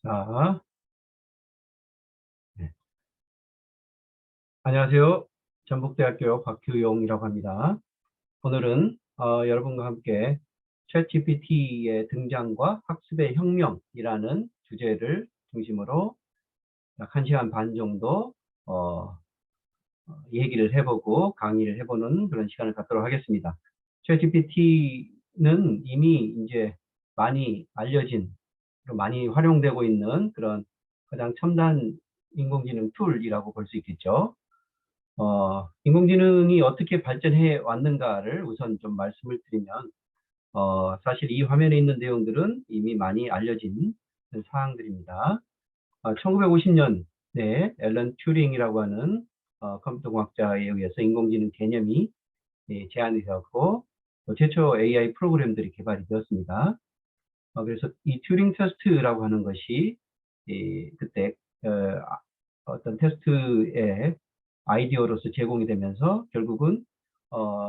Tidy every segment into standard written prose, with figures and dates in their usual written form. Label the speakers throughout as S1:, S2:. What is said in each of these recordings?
S1: 자, 네. 안녕하세요. 전북대학교 박규용이라고 합니다. 오늘은 여러분과 함께 챗GPT의 등장과 학습의 혁명이라는 주제를 중심으로 약 1시간 반 정도 얘기를 해보고 강의를 해보는 그런 시간을 갖도록 하겠습니다. 챗GPT는 이미 이제 많이 알려진, 많이 활용되고 있는 그런 가장 첨단 인공지능 툴이라고 볼 수 있겠죠. 인공지능이 어떻게 발전해 왔는가를 우선 좀 말씀을 드리면, 사실 이 화면에 있는 내용들은 이미 많이 알려진 사항들입니다. 1950년에 앨런 튜링이라고 하는 컴퓨터공학자에 의해서 인공지능 개념이 제안이 되었고, 최초 AI 프로그램들이 개발이 되었습니다. 그래서 이 튜링 테스트라고 하는 것이 그때 어떤 테스트의 아이디어로서 제공이 되면서 결국은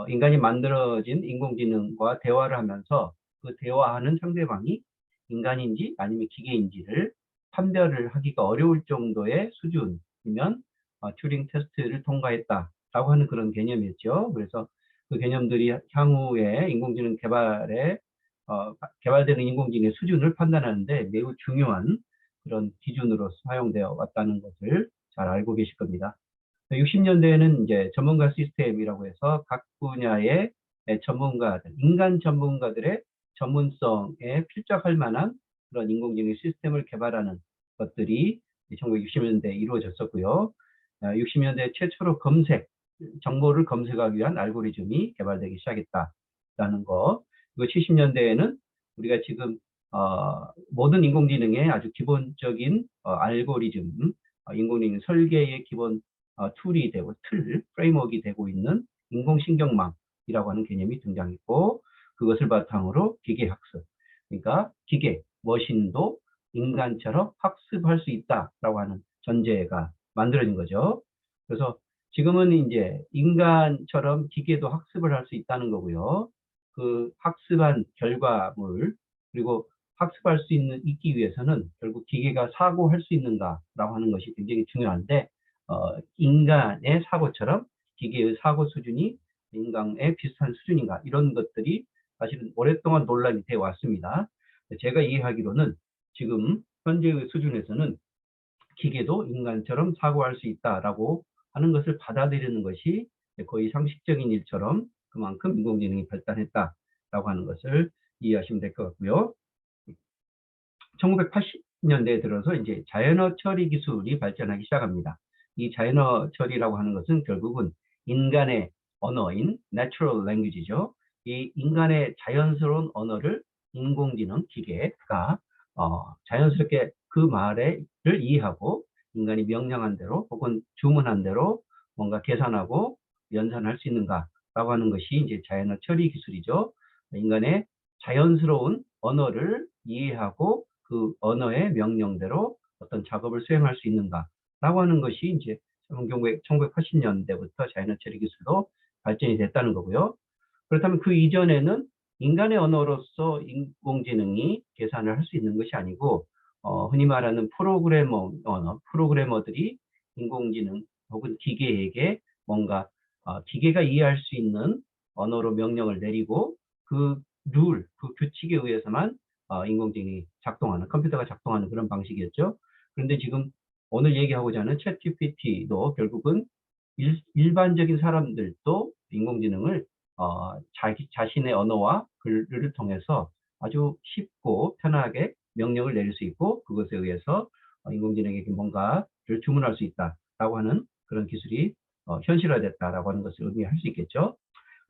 S1: 인간이 만들어진 인공지능과 대화를 하면서 그 대화하는 상대방이 인간인지 아니면 기계인지를 판별을 하기가 어려울 정도의 수준이면 튜링 테스트를 통과했다라고 하는 그런 개념이었죠. 그래서 그 개념들이 향후에 인공지능 개발에 개발되는 인공지능의 수준을 판단하는데 매우 중요한 그런 기준으로 사용되어 왔다는 것을 잘 알고 계실 겁니다. 60년대에는 이제 전문가 시스템이라고 해서 각 분야의 전문가들, 인간 전문가들의 전문성에 필적할 만한 그런 인공지능 시스템을 개발하는 것들이 1960년대에 이루어졌었고요. 60년대 최초로 정보를 검색하기 위한 알고리즘이 개발되기 시작했다라는 거. 그리고 70년대에는 우리가 지금 모든 인공지능의 아주 기본적인 알고리즘, 인공지능 설계의 기본 툴이 되고 프레임워크가 되고 있는 인공신경망이라고 하는 개념이 등장했고, 그것을 바탕으로 기계학습, 그러니까 기계, 머신도 인간처럼 학습할 수 있다라고 하는 전제가 만들어진 거죠. 그래서 지금은 이제 인간처럼 기계도 학습을 할 수 있다는 거고요. 그 학습한 결과물, 그리고 학습할 수 있기 위해서는 결국 기계가 사고할 수 있는가라고 하는 것이 굉장히 중요한데, 인간의 사고처럼 기계의 사고 수준이 인간의 비슷한 수준인가, 이런 것들이 사실은 오랫동안 논란이 되어 왔습니다. 제가 이해하기로는 지금 현재의 수준에서는 기계도 인간처럼 사고할 수 있다라고 하는 것을 받아들이는 것이 거의 상식적인 일처럼 그만큼 인공지능이 발달했다라고 하는 것을 이해하시면 될 것 같고요. 1980년대에 들어서 이제 자연어 처리 기술이 발전하기 시작합니다. 이 자연어 처리라고 하는 것은 결국은 인간의 언어인 natural language죠. 이 인간의 자연스러운 언어를 인공지능 기계가 자연스럽게 그 말을 이해하고 인간이 명령한 대로 혹은 주문한 대로 뭔가 계산하고 연산할 수 있는가라고 하는 것이 이제 자연어 처리 기술이죠. 인간의 자연스러운 언어를 이해하고 그 언어의 명령대로 어떤 작업을 수행할 수 있는가라고 하는 것이 이제 1980년대부터 자연어 처리 기술로 발전이 됐다는 거고요. 그렇다면 그 이전에는 인간의 언어로서 인공지능이 계산을 할 수 있는 것이 아니고 흔히 말하는 프로그래머 언어, 프로그래머들이 인공지능 혹은 기계에게 뭔가 기계가 이해할 수 있는 언어로 명령을 내리고 그 그 규칙에 의해서만 인공지능이 작동하는, 컴퓨터가 작동하는 그런 방식이었죠. 그런데 지금 오늘 얘기하고자 하는 챗GPT도 결국은 일반적인 사람들도 인공지능을 자신의 언어와 글을 통해서 아주 쉽고 편하게 명령을 내릴 수 있고, 그것에 의해서 인공지능에게 뭔가를 주문할 수 있다라고 하는 그런 기술이 현실화됐다라고 하는 것을 의미할 수 있겠죠.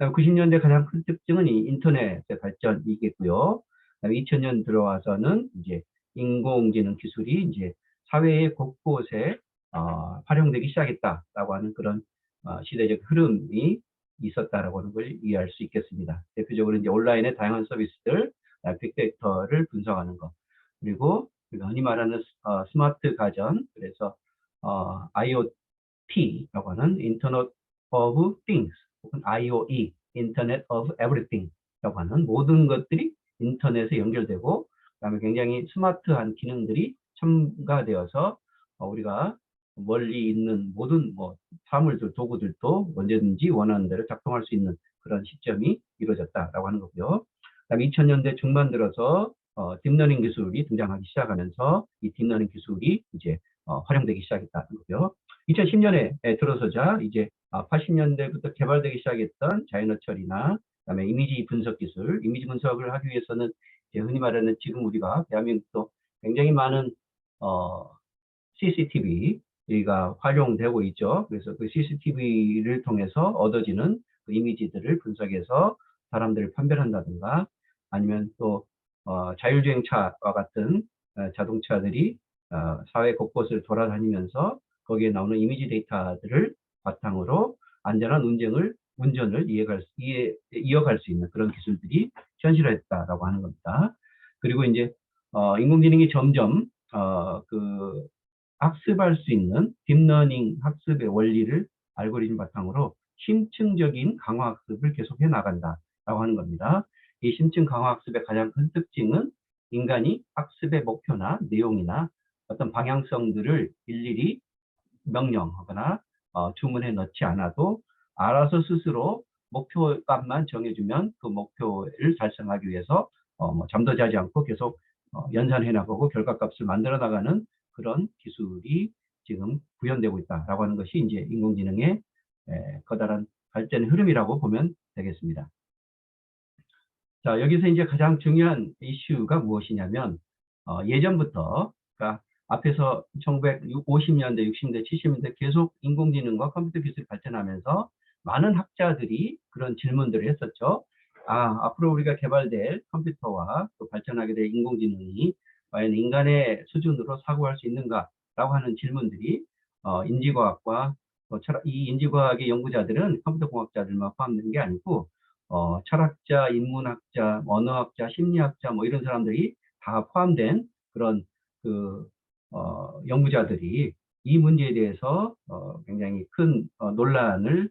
S1: 90년대 가장 큰 특징은 이 인터넷의 발전이겠고요. 2000년 들어와서는 이제 인공지능 기술이 이제 사회의 곳곳에 활용되기 시작했다라고 하는 그런 시대적 흐름이 있었다라고 하는 걸 이해할 수 있겠습니다. 대표적으로 이제 온라인의 다양한 서비스들, 빅데이터를 분석하는 것, 그리고 흔히 말하는 스마트 가전, 그래서 IoT라고 하는 Internet of Things, 혹은 IoE, Internet of Everything라고 하는 모든 것들이 인터넷에 연결되고, 그다음에 굉장히 스마트한 기능들이 첨가되어서 우리가 멀리 있는 모든 뭐 사물들, 도구들도 언제든지 원하는 대로 작동할 수 있는 그런 시점이 이루어졌다라고 하는 거고요. 그다음에 2000년대 중반 들어서 딥러닝 기술이 등장하기 시작하면서 이 딥러닝 기술이 이제 활용되기 시작했다는 거고요. 2010년에 들어서자 이제 80년대부터 개발되기 시작했던 자연어 처리나 그다음에 이미지 분석 기술, 이미지 분석을 하기 위해서는 이제 흔히 말하는 지금 우리가 대한민국도 굉장히 많은 CCTV가 활용되고 있죠. 그래서 그 CCTV를 통해서 얻어지는 그 이미지들을 분석해서 사람들을 판별한다든가 아니면 또 자율주행차와 같은 자동차들이 사회 곳곳을 돌아다니면서 거기에 나오는 이미지 데이터들을 바탕으로 안전한 운전을 이어갈 수 있는 그런 기술들이 현실화했다라고 하는 겁니다. 그리고 이제 인공지능이 점점 그 학습할 수 있는 딥러닝 학습의 원리를 알고리즘 바탕으로 심층적인 강화 학습을 계속해 나간다라고 하는 겁니다. 이 심층 강화 학습의 가장 큰 특징은 인간이 학습의 목표나 내용이나 어떤 방향성들을 일일이 명령하거나 주문해 넣지 않아도 알아서 스스로 목표값만 정해주면 그 목표를 달성하기 위해서 뭐 잠도 자지 않고 계속 연산해 나가고 결과값을 만들어 나가는 그런 기술이 지금 구현되고 있다라고 하는 것이 이제 인공지능의 커다란 발전의 흐름이라고 보면 되겠습니다. 자, 여기서 이제 가장 중요한 이슈가 무엇이냐면 예전부터 그러니까 앞에서 1950년대, 60년대, 70년대 계속 인공지능과 컴퓨터 기술이 발전하면서 많은 학자들이 그런 질문들을 했었죠. 앞으로 우리가 개발될 컴퓨터와 또 발전하게 될 인공지능이 과연 인간의 수준으로 사고할 수 있는가라고 하는 질문들이 인지과학과 이 인지과학의 연구자들은 컴퓨터 공학자들만 포함되는 게 아니고 철학자, 인문학자, 언어학자, 심리학자 뭐 이런 사람들이 다 포함된 그런 연구자들이 이 문제에 대해서 굉장히 큰 논란을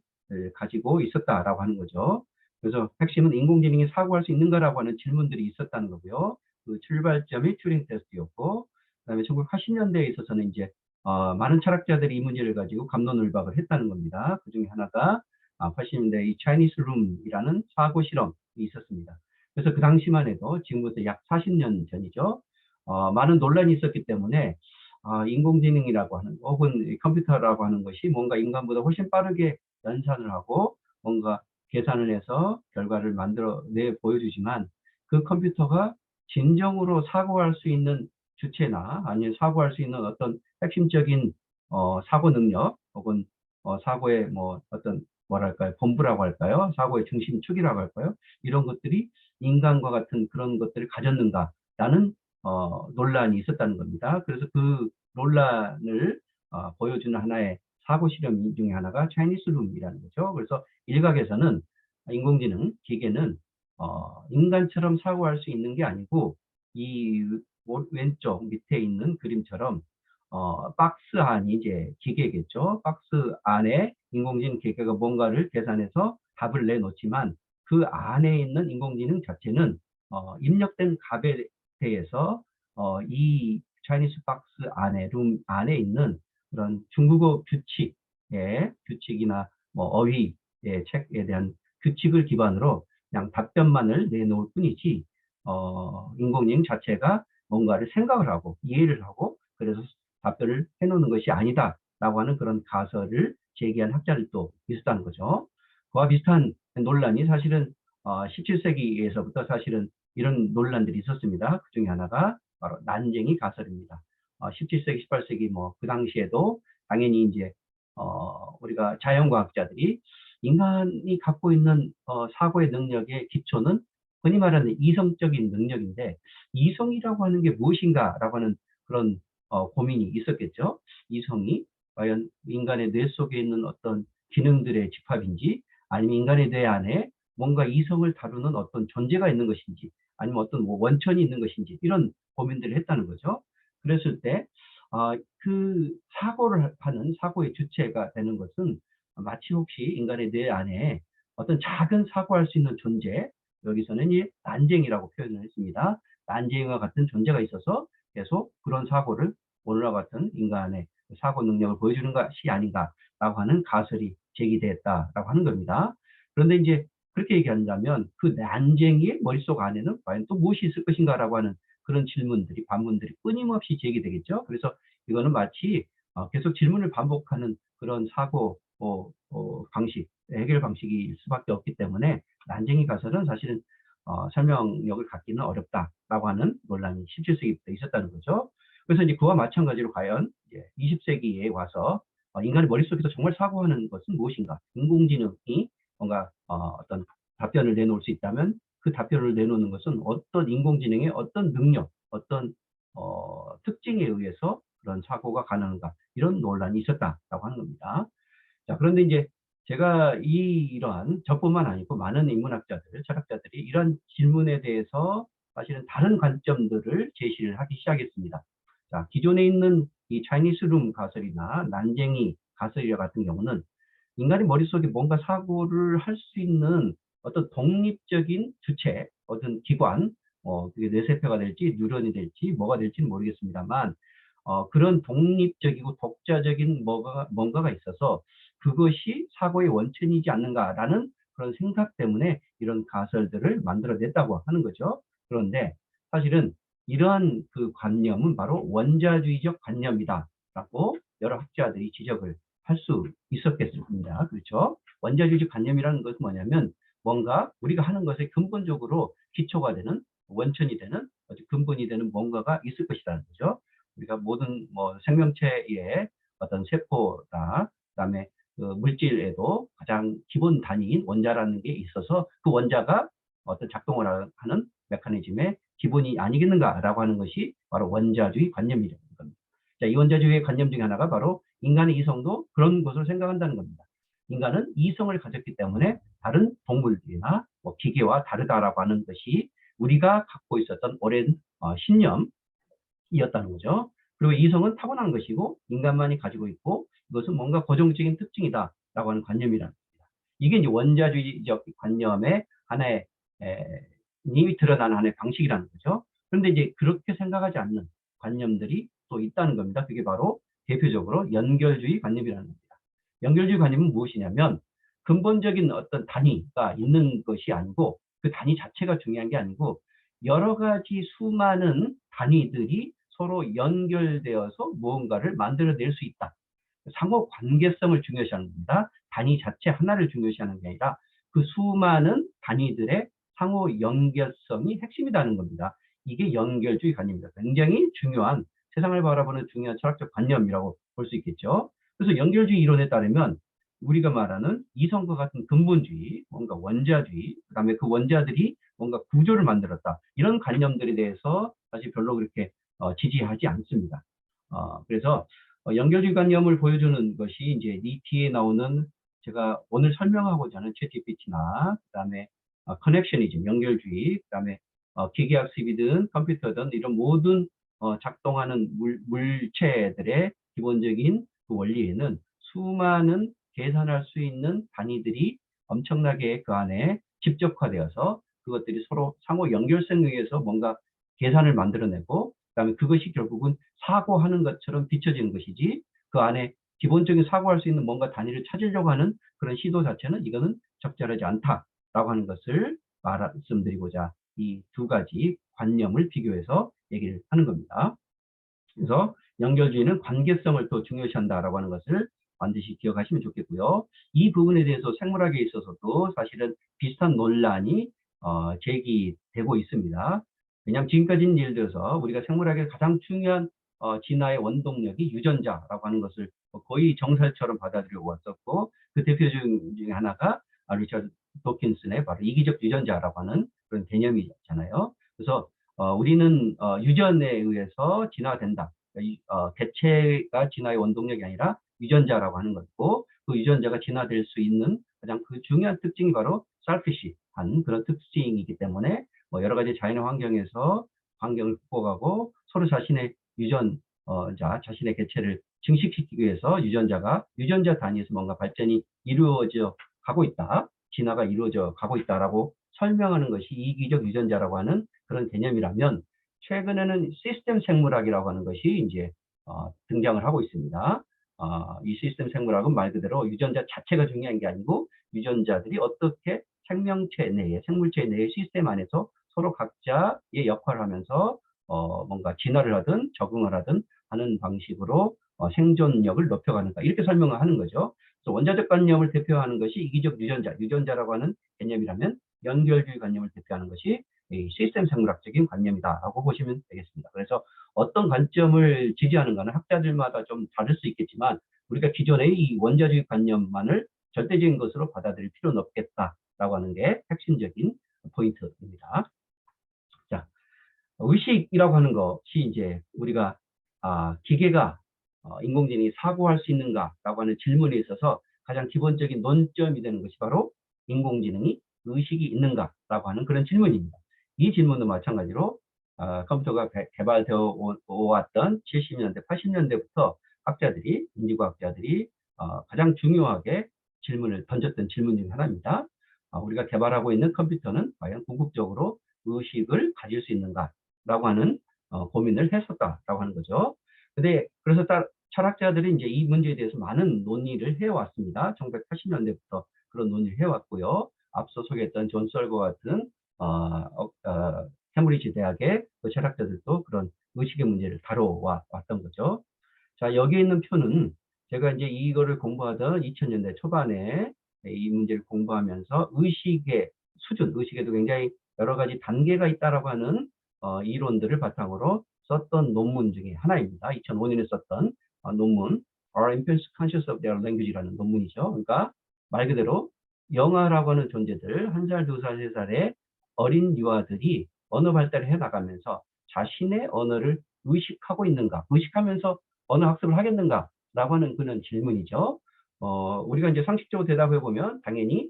S1: 가지고 있었다라고 하는 거죠. 그래서 핵심은 인공지능이 사고할 수 있는가라고 하는 질문들이 있었다는 거고요. 그 출발점이 튜링 테스트였고, 그다음에 1980년대에 있어서는 이제 많은 철학자들이 이 문제를 가지고 갑론을박을 했다는 겁니다. 그 중에 하나가 80년대 이 차이니스 룸이라는 사고 실험이 있었습니다. 그래서 그 당시만 해도 지금부터 약 40년 전이죠. 많은 논란이 있었기 때문에 인공지능이라고 하는 혹은 컴퓨터라고 하는 것이 뭔가 인간보다 훨씬 빠르게 연산을 하고 뭔가 계산을 해서 결과를 만들어내 보여주지만 그 컴퓨터가 진정으로 사고할 수 있는 주체나 아니면 사고할 수 있는 어떤 핵심적인 사고 능력 혹은 사고의 뭐 어떤 뭐랄까요 본부라고 할까요 사고의 중심축이라고 할까요 이런 것들이 인간과 같은 그런 것들을 가졌는가라는 논란이 있었다는 겁니다. 그래서 그 논란을 보여주는 하나의 사고 실험 중에 하나가 차이니스 룸이라는 거죠. 그래서 일각에서는 인공지능 기계는 인간처럼 사고할 수 있는 게 아니고 이 왼쪽 밑에 있는 그림처럼 박스 안이 이제 기계겠죠. 박스 안에 인공지능 기계가 뭔가를 계산해서 답을 내놓지만 그 안에 있는 인공지능 자체는 입력된 값에 대해서 이 차이니스 박스 안에 룸 안에 있는 그런 중국어 규칙이나 뭐 어휘의 책에 대한 규칙을 기반으로 그냥 답변만을 내놓을 뿐이지 인공지능 자체가 뭔가를 생각을 하고 이해를 하고 그래서 답변을 해놓는 것이 아니다라고 하는 그런 가설을 제기한 학자들도 있었다는 거죠. 그와 비슷한 논란이 사실은 17세기에서부터 사실은 이런 논란들이 있었습니다. 그 중에 하나가 바로 난쟁이 가설입니다. 17세기, 18세기 뭐 그 당시에도 당연히 이제 우리가 자연과학자들이 인간이 갖고 있는 사고의 능력의 기초는 흔히 말하는 이성적인 능력인데 이성이라고 하는 게 무엇인가라고 하는 그런 고민이 있었겠죠. 이성이 과연 인간의 뇌 속에 있는 어떤 기능들의 집합인지 아니면 인간의 뇌 안에 뭔가 이성을 다루는 어떤 존재가 있는 것인지 아니면 어떤 뭐 원천이 있는 것인지 이런 고민들을 했다는 거죠. 그랬을 때 그 사고를 하는 사고의 주체가 되는 것은 마치 혹시 인간의 뇌 안에 어떤 작은 사고할 수 있는 존재 여기서는 난쟁이라고 표현을 했습니다. 난쟁이와 같은 존재가 있어서 계속 그런 사고를 오늘과 같은 인간의 사고 능력을 보여주는 것이 아닌가라고 하는 가설이 제기됐다라고 하는 겁니다. 그런데 이제 그렇게 얘기한다면 그 난쟁이의 머릿속 안에는 과연 또 무엇이 있을 것인가라고 하는 그런 질문들이, 반문들이 끊임없이 제기되겠죠. 그래서 이거는 마치 계속 질문을 반복하는 그런 사고 방식, 해결 방식일 수밖에 없기 때문에 난쟁이 가설은 사실은 설명력을 갖기는 어렵다라고 하는 논란이 17세기부터 있었다는 거죠. 그래서 이제 그와 마찬가지로 과연 이제 20세기에 와서 인간의 머릿속에서 정말 사고하는 것은 무엇인가? 인공지능이 뭔가 어떤 답변을 내놓을 수 있다면 그 답변을 내놓는 것은 어떤 인공지능의 어떤 능력, 어떤 특징에 의해서 그런 사고가 가능한가? 이런 논란이 있었다라고 하는 겁니다. 자, 그런데 이제 제가 이러한 저뿐만 아니고 많은 인문학자들, 철학자들이 이런 질문에 대해서 사실은 다른 관점들을 제시를 하기 시작했습니다. 자, 기존에 있는 이 차이니스 룸 가설이나 난쟁이 가설이와 같은 경우는 인간의 머릿속에 뭔가 사고를 할 수 있는 어떤 독립적인 주체, 어떤 기관, 그게 뇌세포가 될지 뉴런이 될지 뭐가 될지는 모르겠습니다만 그런 독립적이고 독자적인 뭔가가 있어서 그것이 사고의 원천이지 않는가라는 그런 생각 때문에 이런 가설들을 만들어냈다고 하는 거죠. 그런데 사실은 이러한 그 관념은 바로 원자주의적 관념이다라고 여러 학자들이 지적을 할 수 있었겠습니다. 그렇죠? 원자주의적 관념이라는 것은 뭐냐면 뭔가 우리가 하는 것에 근본적으로 기초가 되는 원천이 되는 근본이 되는 뭔가가 있을 것이라는 거죠. 우리가 모든 생명체의 어떤 세포나 그다음에 그 물질에도 가장 기본 단위인 원자라는 게 있어서 그 원자가 어떤 작동을 하는 메커니즘의 기본이 아니겠는가라고 하는 것이 바로 원자주의 관념이라는 겁니다. 자, 이 원자주의의 관념 중에 하나가 바로 인간의 이성도 그런 것으로 생각한다는 겁니다. 인간은 이성을 가졌기 때문에 다른 동물들이나 기계와 다르다라고 하는 것이 우리가 갖고 있었던 오랜 신념이었다는 거죠. 그리고 이성은 타고난 것이고 인간만이 가지고 있고 이것은 뭔가 고정적인 특징이다라고 하는 관념이라는 겁니다. 이게 이제 원자주의적 관념의 하나의 님이 드러나는 하나의 방식이라는 거죠. 그런데 이제 그렇게 생각하지 않는 관념들이 또 있다는 겁니다. 그게 바로 대표적으로 연결주의 관념이라는 겁니다. 연결주의 관념은 무엇이냐면 근본적인 어떤 단위가 있는 것이 아니고 그 단위 자체가 중요한 게 아니고 여러 가지 수많은 단위들이 서로 연결되어서 무언가를 만들어낼 수 있다. 상호 관계성을 중요시하는 겁니다. 단위 자체 하나를 중요시하는 게 아니라 그 수많은 단위들의 상호 연결성이 핵심이라는 겁니다. 이게 연결주의 관념입니다. 굉장히 중요한 세상을 바라보는 중요한 철학적 관념이라고 볼 수 있겠죠. 그래서 연결주의 이론에 따르면 우리가 말하는 이성과 같은 근본주의, 뭔가 원자주의, 그다음에 그 원자들이 뭔가 구조를 만들었다. 이런 관념들에 대해서 사실 별로 그렇게 지지하지 않습니다. 그래서 연결주의 관념을 보여주는 것이 이제 이 뒤에 나오는 제가 오늘 설명하고자 하는 챗GPT나 그다음에 커넥셔니즘, 연결주의, 그다음에 기계학습이든 컴퓨터든 이런 모든 작동하는 물체들의 기본적인 그 원리에는 수많은 계산할 수 있는 단위들이 엄청나게 그 안에 집적화되어서 그것들이 서로 상호 연결성에 의해서 뭔가 계산을 만들어내고 그다음에 그것이 결국은 사고하는 것처럼 비춰지는 것이지 그 안에 기본적인 사고할 수 있는 뭔가 단위를 찾으려고 하는 그런 시도 자체는 이거는 적절하지 않다라고 하는 것을 말씀드리고자 이 두 가지 관념을 비교해서 얘기를 하는 겁니다. 그래서 연결주의는 관계성을 또 중요시한다라고 하는 것을 반드시 기억하시면 좋겠고요. 이 부분에 대해서 생물학에 있어서도 사실은 비슷한 논란이 제기되고 있습니다. 왜냐하면 지금까지는 예를 들어서 우리가 생물학의 가장 중요한 진화의 원동력이 유전자라고 하는 것을 거의 정설처럼 받아들여 왔었고 그 대표 중에 하나가 리처드 도킨슨의 바로 이기적 유전자라고 하는 그런 개념이잖아요. 그래서 우리는 유전에 의해서 진화된다. 개체가 진화의 원동력이 아니라 유전자라고 하는 것이고 그 유전자가 진화될 수 있는 가장 그 중요한 특징이 바로 셀피시한 그런 특징이기 때문에 여러 가지 자연의 환경에서 환경을 극복하고 서로 자신의 자신의 개체를 증식시키기 위해서 유전자 단위에서 뭔가 발전이 이루어져 가고 있다. 진화가 이루어져 가고 있다라고 설명하는 것이 이기적 유전자라고 하는 그런 개념이라면 최근에는 시스템 생물학이라고 하는 것이 이제 등장을 하고 있습니다. 이 시스템 생물학은 말 그대로 유전자 자체가 중요한 게 아니고 유전자들이 어떻게 생명체 내에, 생물체 내의 시스템 안에서 서로 각자의 역할을 하면서 뭔가 진화를 하든 적응을 하든 하는 방식으로 생존력을 높여가는가, 이렇게 설명을 하는 거죠. 그래서 원자적 관념을 대표하는 것이 이기적 유전자, 유전자라고 하는 개념이라면 연결주의 관념을 대표하는 것이 이 시스템 생물학적인 관념이다라고 보시면 되겠습니다. 그래서 어떤 관점을 지지하는가는 학자들마다 좀 다를 수 있겠지만 우리가 기존의 이 원자주의 관념만을 절대적인 것으로 받아들일 필요는 없겠다라고 하는 게 핵심적인 포인트입니다. 자, 의식이라고 하는 것이 이제 우리가 기계가 인공지능이 사고할 수 있는가라고 하는 질문에 있어서 가장 기본적인 논점이 되는 것이 바로 인공지능이 의식이 있는가라고 하는 그런 질문입니다. 이 질문도 마찬가지로 컴퓨터가 개발되어 왔던 70년대, 80년대부터 학자들이, 인지과학자들이 가장 중요하게 질문을 던졌던 질문 중 하나입니다. 우리가 개발하고 있는 컴퓨터는 과연 궁극적으로 의식을 가질 수 있는가라고 하는 고민을 했었다라고 하는 거죠. 근데 그래서 철학자들이 이제 이 문제에 대해서 많은 논의를 해왔습니다. 1980년대부터 그런 논의를 해왔고요. 앞서 소개했던 존 썰거 같은 케임브리지 대학의 그 철학자들도 그런 의식의 문제를 다뤄왔던 거죠. 자, 여기 있는 표는 제가 이제 이거를 공부하던 2000년대 초반에 이 문제를 공부하면서 의식의 수준, 의식에도 굉장히 여러 가지 단계가 있다라고 하는 이론들을 바탕으로 썼던 논문 중에 하나입니다. 2005년에 썼던 논문, Are Infants Conscious of Their Language라는 논문이죠. 그러니까 말 그대로 영아라고 하는 존재들, 1살, 2살, 3살의 어린 유아들이 언어 발달을 해나가면서 자신의 언어를 의식하고 있는가, 의식하면서 언어 학습을 하겠는가라고 하는 그런 질문이죠. 우리가 이제 상식적으로 대답해 보면 당연히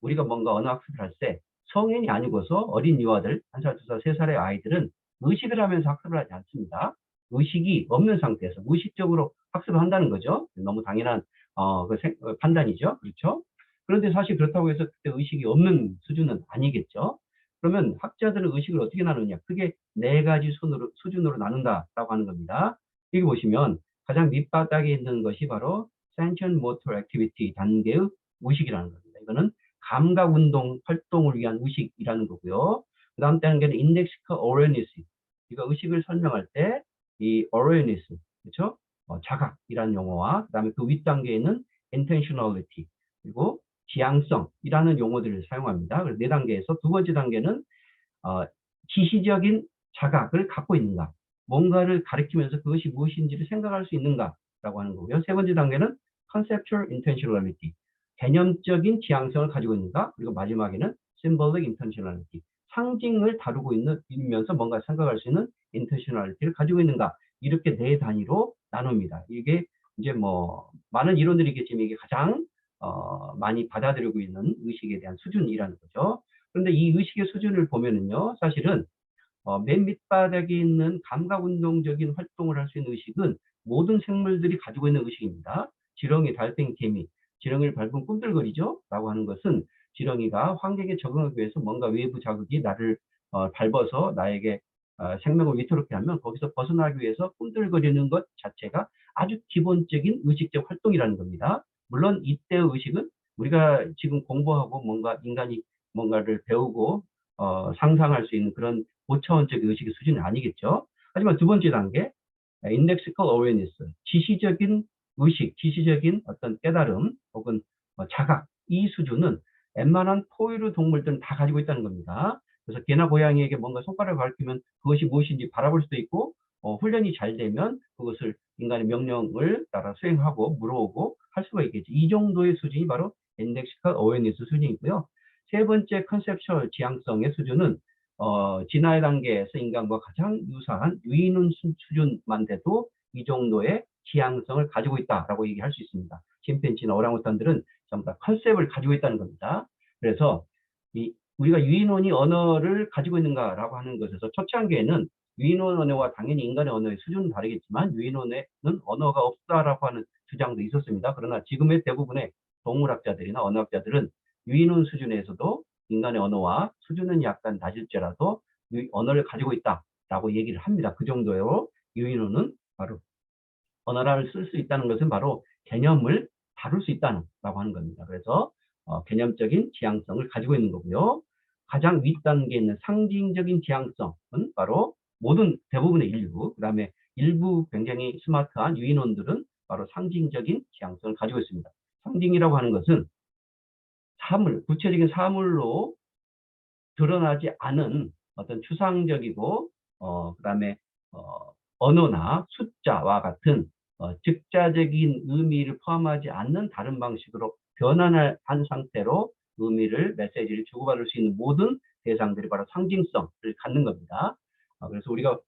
S1: 우리가 뭔가 언어 학습을 할 때 성인이 아니고서 어린 유아들, 1살, 2살, 3살의 아이들은 의식을 하면서 학습을 하지 않습니다. 의식이 없는 상태에서 무의식적으로 학습을 한다는 거죠. 너무 당연한 판단이죠. 그렇죠? 그런데 사실 그렇다고 해서 그때 의식이 없는 수준은 아니겠죠. 그러면 학자들은 의식을 어떻게 나누냐? 크게 네 가지 수준으로 나눈다라고 하는 겁니다. 여기 보시면 가장 밑바닥에 있는 것이 바로 sentient motor activity 단계의 의식이라는 겁니다. 이거는 감각 운동 활동을 위한 의식이라는 거고요. 그 다음 단계는 indexical awareness. 이거 의식을 설명할 때 이 awareness, 그렇죠? 자각이라는 용어와 그다음에 그 윗단계에는 intentionality, 그리고 지향성이라는 용어들을 사용합니다. 그래서 네 단계에서 두 번째 단계는 지시적인 자각을 갖고 있는가, 뭔가를 가리키면서 그것이 무엇인지를 생각할 수 있는가라고 하는 거고요. 세 번째 단계는 conceptual intentionality, 개념적인 지향성을 가지고 있는가, 그리고 마지막에는 symbolic intentionality, 상징을 다루고 있면서 뭔가 생각할 수 있는 intentionality를 가지고 있는가, 이렇게 네 단위로 나눕니다. 이게 이제 뭐 많은 이론들이 있겠지만 이게 가장 많이 받아들이고 있는 의식에 대한 수준이라는 거죠. 그런데 이 의식의 수준을 보면은요, 사실은 맨 밑바닥에 있는 감각운동적인 활동을 할 수 있는 의식은 모든 생물들이 가지고 있는 의식입니다. 지렁이, 달팽이, 개미, 지렁이를 밟으면 꿈틀거리죠? 라고 하는 것은 지렁이가 환경에 적응하기 위해서 뭔가 외부 자극이 나를 밟아서 나에게 생명을 위태롭게 하면 거기서 벗어나기 위해서 꿈틀거리는 것 자체가 아주 기본적인 의식적 활동이라는 겁니다. 물론 이때의 의식은 우리가 지금 공부하고 뭔가 인간이 뭔가를 배우고 상상할 수 있는 그런 고차원적 의식의 수준은 아니겠죠. 하지만 두 번째 단계, indexical awareness, 지시적인 의식, 지시적인 어떤 깨달음 혹은 자각, 이 수준은 웬만한 포유류 동물들은 다 가지고 있다는 겁니다. 그래서 개나 고양이에게 뭔가 손가락을 가리키면 그것이 무엇인지 바라볼 수도 있고, 훈련이 잘 되면 그것을 인간의 명령을 따라 수행하고 물어오고 할 수가 있겠죠. 이 정도의 수준이 바로 indexical awareness 수준이고요. 세 번째 컨셉션 지향성의 수준은 진화의 단계에서 인간과 가장 유사한 유인원 수준만 돼도 이 정도의 지향성을 가지고 있다라고 얘기할 수 있습니다. 침팬지나 오랑우탄들은 전부 다 컨셉을 가지고 있다는 겁니다. 그래서 우리가 유인원이 언어를 가지고 있는가라고 하는 것에서 첫 단계에는 유인원 언어와 당연히 인간의 언어의 수준은 다르겠지만 유인원에는 언어가 없다라고 하는 주장도 있었습니다. 그러나 지금의 대부분의 동물학자들이나 언어학자들은 유인원 수준에서도 인간의 언어와 수준은 약간 낮을지라도 언어를 가지고 있다라고 얘기를 합니다. 그 정도로 유인원은 바로 언어를 쓸 수 있다는 것은 바로 개념을 다룰 수 있다라고 하는 겁니다. 그래서 개념적인 지향성을 가지고 있는 거고요. 가장 윗단계에 있는 상징적인 지향성은 바로 대부분의 인류, 그 다음에 일부 굉장히 스마트한 유인원들은 바로 상징적인 지향성을 가지고 있습니다. 상징이라고 하는 것은 구체적인 사물로 드러나지 않은 어떤 추상적이고, 그 다음에 언어나 숫자와 같은 즉자적인 의미를 포함하지 않는 다른 방식으로 변환한 상태로 메시지를 주고받을 수 있는 모든 대상들이 바로 상징성을 갖는 겁니다. 그래서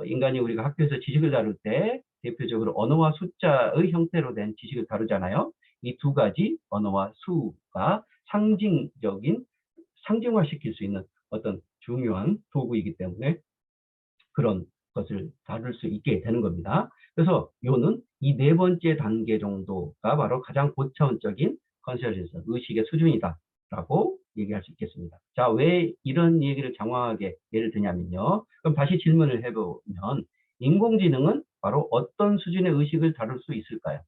S1: 인간이 우리가 학교에서 지식을 다룰 때 대표적으로 언어와 숫자의 형태로 된 지식을 다루잖아요. 이 두 가지 언어와 수가 상징화시킬 수 있는 어떤 중요한 도구이기 때문에 그런 것을 다룰 수 있게 되는 겁니다. 그래서 요는 이 네 번째 단계 정도가 바로 가장 고차원적인 컨셔스니스, 의식의 수준이다라고 얘기할 수 있겠습니다. 자, 왜 이런 얘기를 장황하게 예를 드냐면요. 그럼 다시 질문을 해보면 인공지능은 바로 어떤 수준의 의식을 다룰 수 있을까요?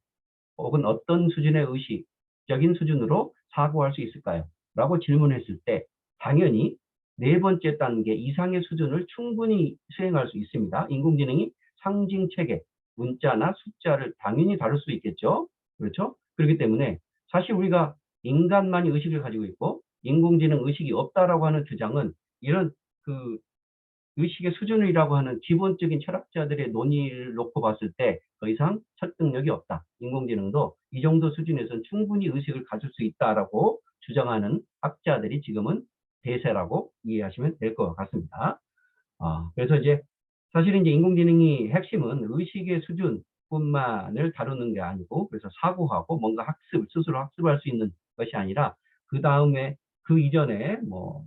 S1: 혹은 어떤 수준의 의식적인 수준으로 사고할 수 있을까요? 라고 질문했을 때 당연히 네 번째 단계 이상의 수준을 충분히 수행할 수 있습니다. 인공지능이 상징체계, 문자나 숫자를 당연히 다룰 수 있겠죠. 그렇죠? 그렇기 때문에 사실 우리가 인간만이 의식을 가지고 있고 인공지능 의식이 없다라고 하는 주장은 이런 그 의식의 수준이라고 하는 기본적인 철학자들의 논의를 놓고 봤을 때 더 이상 설득력이 없다. 인공지능도 이 정도 수준에서는 충분히 의식을 가질 수 있다라고 주장하는 학자들이 지금은 대세라고 이해하시면 될 것 같습니다. 그래서 사실은 인공지능이 핵심은 의식의 수준뿐만을 다루는 게 아니고, 그래서 사고하고 뭔가 스스로 학습할 수 있는 것이 아니라, 그 이전에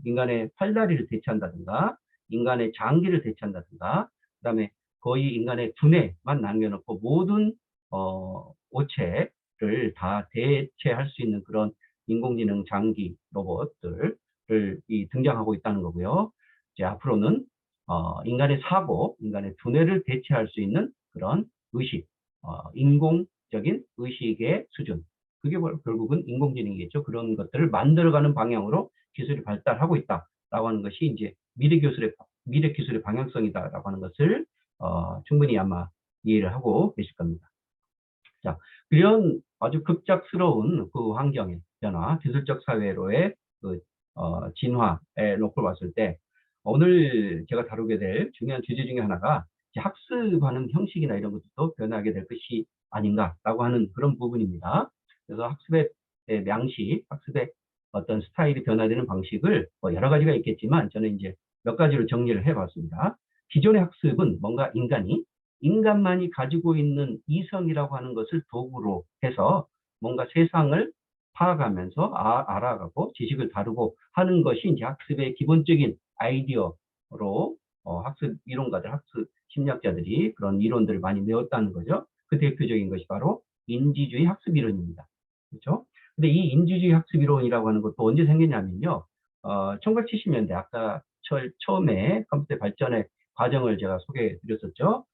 S1: 인간의 팔다리를 대체한다든가, 인간의 장기를 대체한다든가, 그 다음에 거의 인간의 두뇌만 남겨놓고 모든 오체를 다 대체할 수 있는 그런 인공지능 장기 로봇들을 등장하고 있다는 거고요. 이제 앞으로는 인간의 사고, 인간의 두뇌를 대체할 수 있는 그런 의식, 인공적인 의식의 수준, 그게 결국은 인공지능이겠죠. 그런 것들을 만들어가는 방향으로 기술이 발달하고 있다라고 하는 것이 이제 미래 기술의 방향성이다라고 하는 것을 충분히 아마 이해를 하고 계실 겁니다. 자, 이런 아주 급작스러운 그 환경의 변화, 기술적 사회로의 그 진화에 놓고 봤을 때 오늘 제가 다루게 될 중요한 주제 중에 하나가 학습하는 형식이나 이런 것도 변하게 될 것이 아닌가라고 하는 그런 부분입니다. 그래서 학습의 학습의 어떤 스타일이 변화되는 방식을 여러 가지가 있겠지만 저는 이제 몇 가지로 정리를 해봤습니다. 기존의 학습은 뭔가 인간만이 가지고 있는 이성이라고 하는 것을 도구로 해서 뭔가 세상을 파악하면서 알아가고 지식을 다루고 하는 것이 이제 학습의 기본적인 아이디어로 학습 이론가들, 학습 심리학자들이 그런 이론들을 많이 내었다는 거죠. 그 대표적인 것이 바로 인지주의 학습 이론입니다. 그렇죠? 근데 이 인지주의 학습 이론이라고 하는 것도 언제 생겼냐면요. 1970년대 아까 처음에 컴퓨터 발전의 과정을 제가 소개해 드렸었죠.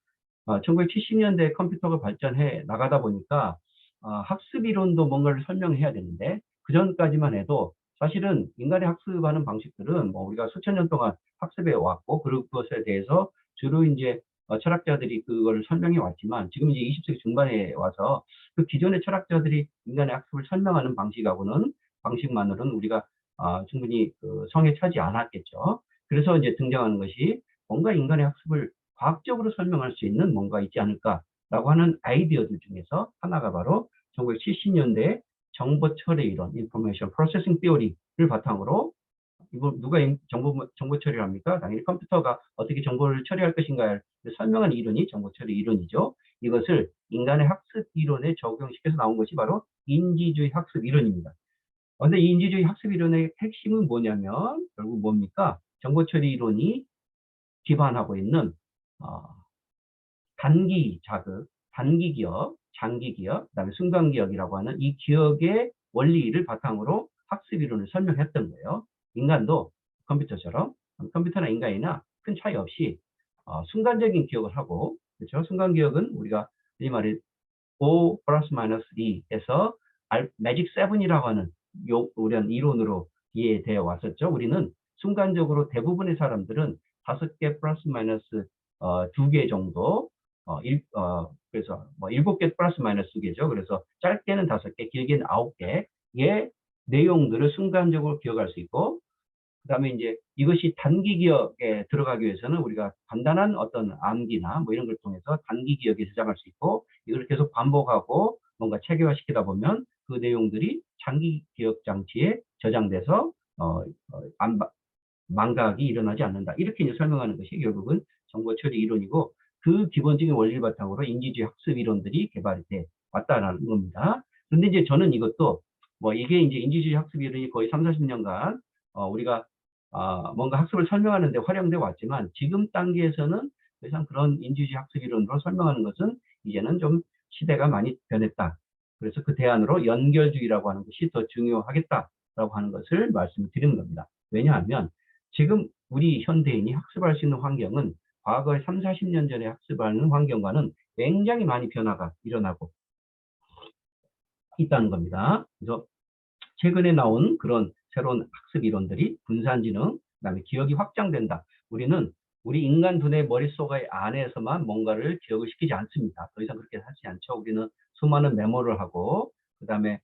S1: 1970년대 컴퓨터가 발전해 나가다 보니까 학습 이론도 뭔가를 설명해야 되는데 그 전까지만 해도 사실은 인간의 학습하는 방식들은 우리가 수천 년 동안 학습해 왔고 그것에 대해서 주로 이제 철학자들이 그걸 설명해 왔지만 지금 이제 20세기 중반에 와서 그 기존의 철학자들이 인간의 학습을 설명하는 방식만으로는 우리가 충분히 성에 차지 않았겠죠. 그래서 이제 등장하는 것이 뭔가 인간의 학습을 과학적으로 설명할 수 있는 뭔가 있지 않을까라고 하는 아이디어들 중에서 하나가 바로 1970년대 정보 처리 이론, Information Processing Theory를 바탕으로 누가 정보 처리를 합니까? 당연히 컴퓨터가 어떻게 정보를 처리할 것인가를 설명하는 이론이 정보 처리 이론이죠. 이것을 인간의 학습 이론에 적용시켜서 나온 것이 바로 인지주의 학습 이론입니다. 그런데 이 인지주의 학습 이론의 핵심은 뭐냐면 결국 뭡니까? 정보 처리 이론이 기반하고 있는 단기 자극, 단기 기억, 장기 기억, 그다음에 순간 기억이라고 하는 이 기억의 원리를 바탕으로 학습 이론을 설명했던 거예요. 인간도 컴퓨터처럼 컴퓨터나 인간이나 큰 차이 없이 순간적인 기억을 하고, 그렇죠? 순간 기억은 우리가 이 말이 5 플러스 마이너스 2에서 매직 7이라고 하는 우리는 이론으로 이해되어 왔었죠. 우리는 순간적으로 대부분의 사람들은 5개 플러스 마이너스 2개 정도 그래서 뭐 7개 플러스 마이너스 2개죠. 그래서 짧게는 5개, 길게는 9개의 내용들을 순간적으로 기억할 수 있고, 그 다음에 이제 이것이 단기 기억에 들어가기 위해서는 우리가 간단한 어떤 암기나 뭐 이런 걸 통해서 단기 기억에 저장할 수 있고, 이걸 계속 반복하고 뭔가 체계화시키다 보면 그 내용들이 장기 기억 장치에 저장돼서 망각이 일어나지 않는다. 이렇게 이제 설명하는 것이 결국은 정보 처리 이론이고, 그 기본적인 원리를 바탕으로 인지주의 학습 이론들이 개발이 돼 왔다는 겁니다. 그런데 이제 저는 이것도 뭐 이게 이제 인지주의 학습 이론이 거의 3, 40년간 우리가 뭔가 학습을 설명하는데 활용돼 왔지만, 지금 단계에서는 더 이상 그런 인지주의 학습 이론으로 설명하는 것은 이제는 좀 시대가 많이 변했다. 그래서 그 대안으로 연결주의라고 하는 것이 더 중요하겠다라고 하는 것을 말씀을 드리는 겁니다. 왜냐하면 지금 우리 현대인이 학습할 수 있는 환경은 과거의 3, 40년 전에 학습하는 환경과는 굉장히 많이 변화가 일어나고 있다는 겁니다. 그래서 최근에 나온 그런 새로운 학습 이론들이 분산지능, 그다음에 기억이 확장된다. 우리 인간 두뇌 머릿속 안에서만 뭔가를 기억을 시키지 않습니다. 더 이상 그렇게 하지 않죠. 우리는 수많은 메모를 하고, 그다음에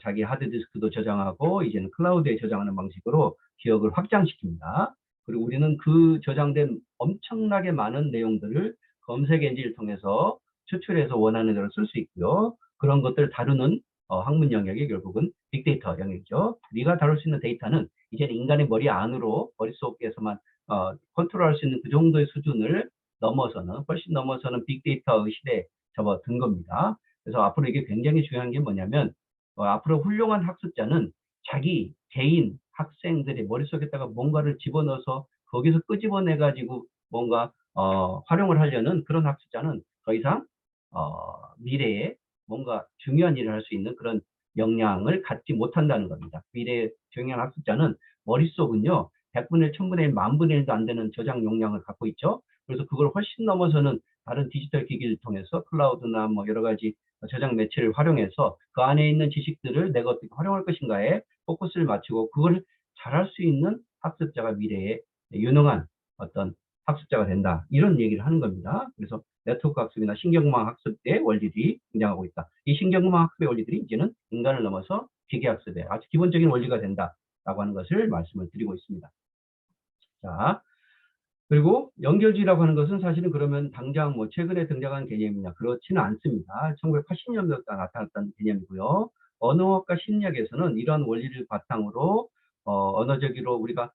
S1: 자기 하드디스크도 저장하고, 이제는 클라우드에 저장하는 방식으로 기억을 확장시킵니다. 그리고 우리는 그 저장된 엄청나게 많은 내용들을 검색 엔진을 통해서 추출해서 원하는 대로 쓸 수 있고요. 그런 것들을 다루는 학문 영역이 결국은 빅데이터 영역이죠. 우리가 다룰 수 있는 데이터는 이제는 인간의 머리 안으로, 머릿속에서만 컨트롤할 수 있는 그 정도의 수준을 훨씬 넘어서는 빅데이터의 시대에 접어든 겁니다. 그래서 앞으로 이게 굉장히 중요한 게 뭐냐면, 앞으로 훌륭한 학습자는 자기 개인 학생들의 머릿속에다가 뭔가를 집어넣어서 거기서 끄집어내 가지고 뭔가 활용을 하려는 그런 학습자는 더 이상 미래에 뭔가 중요한 일을 할 수 있는 그런 역량을 갖지 못한다는 겁니다. 미래의 중요한 학습자는 머릿속은요, 100분의 1, 1000분의 1, 만분의 1도 안 되는 저장 용량을 갖고 있죠. 그래서 그걸 훨씬 넘어서는 다른 디지털 기기를 통해서 클라우드나 뭐 여러 가지 저장 매체를 활용해서 그 안에 있는 지식들을 내가 어떻게 활용할 것인가에 포커스를 맞추고 그걸 잘할 수 있는 학습자가 미래에 유능한 어떤 학습자가 된다. 이런 얘기를 하는 겁니다. 그래서 네트워크 학습이나 신경망 학습의 원리들이 등장하고 있다. 이 신경망 학습의 원리들이 이제는 인간을 넘어서 기계 학습에 아주 기본적인 원리가 된다라고 하는 것을 말씀을 드리고 있습니다. 자, 그리고 연결주의라고 하는 것은 사실은 그러면 당장 뭐 최근에 등장한 개념이냐, 그렇지는 않습니다. 1980년대부터 나타났던 개념이고요. 언어학과 심리학에서는 이러한 원리를 바탕으로 언어적으로 우리가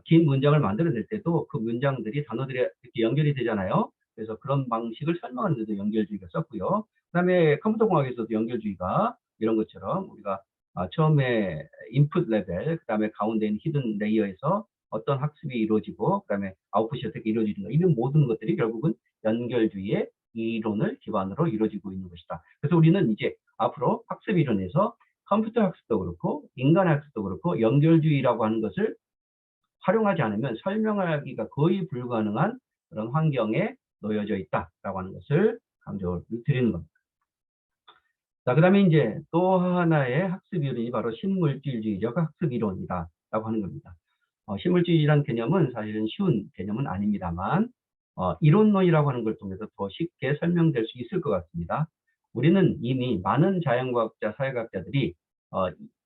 S1: 긴 문장을 만들어낼 때도 그 문장들이 단어들이 이렇게 연결이 되잖아요. 그래서 그런 방식을 설명하는 데도 연결주의가 썼고요. 그다음에 컴퓨터공학에서도 연결주의가 이런 것처럼 우리가 처음에 인풋 레벨, 그다음에 가운데 있는 히든 레이어에서 어떤 학습이 이루어지고, 그다음에 아웃풋이 어떻게 이루어지는가, 이런 모든 것들이 결국은 연결주의의 이론을 기반으로 이루어지고 있는 것이다. 그래서 우리는 이제 앞으로 학습 이론에서 컴퓨터 학습도 그렇고 인간 학습도 그렇고 연결주의라고 하는 것을 활용하지 않으면 설명하기가 거의 불가능한 그런 환경에 놓여져 있다라고 하는 것을 강조를 드리는 겁니다. 자, 그다음에 이제 또 하나의 학습 이론이 바로 신물질주의적 학습 이론이다라고 하는 겁니다. 신물주의라는 개념은 사실은 쉬운 개념은 아닙니다만 이론론이라고 하는 걸 통해서 더 쉽게 설명될 수 있을 것 같습니다. 우리는 이미 많은 자연과학자, 사회과학자들이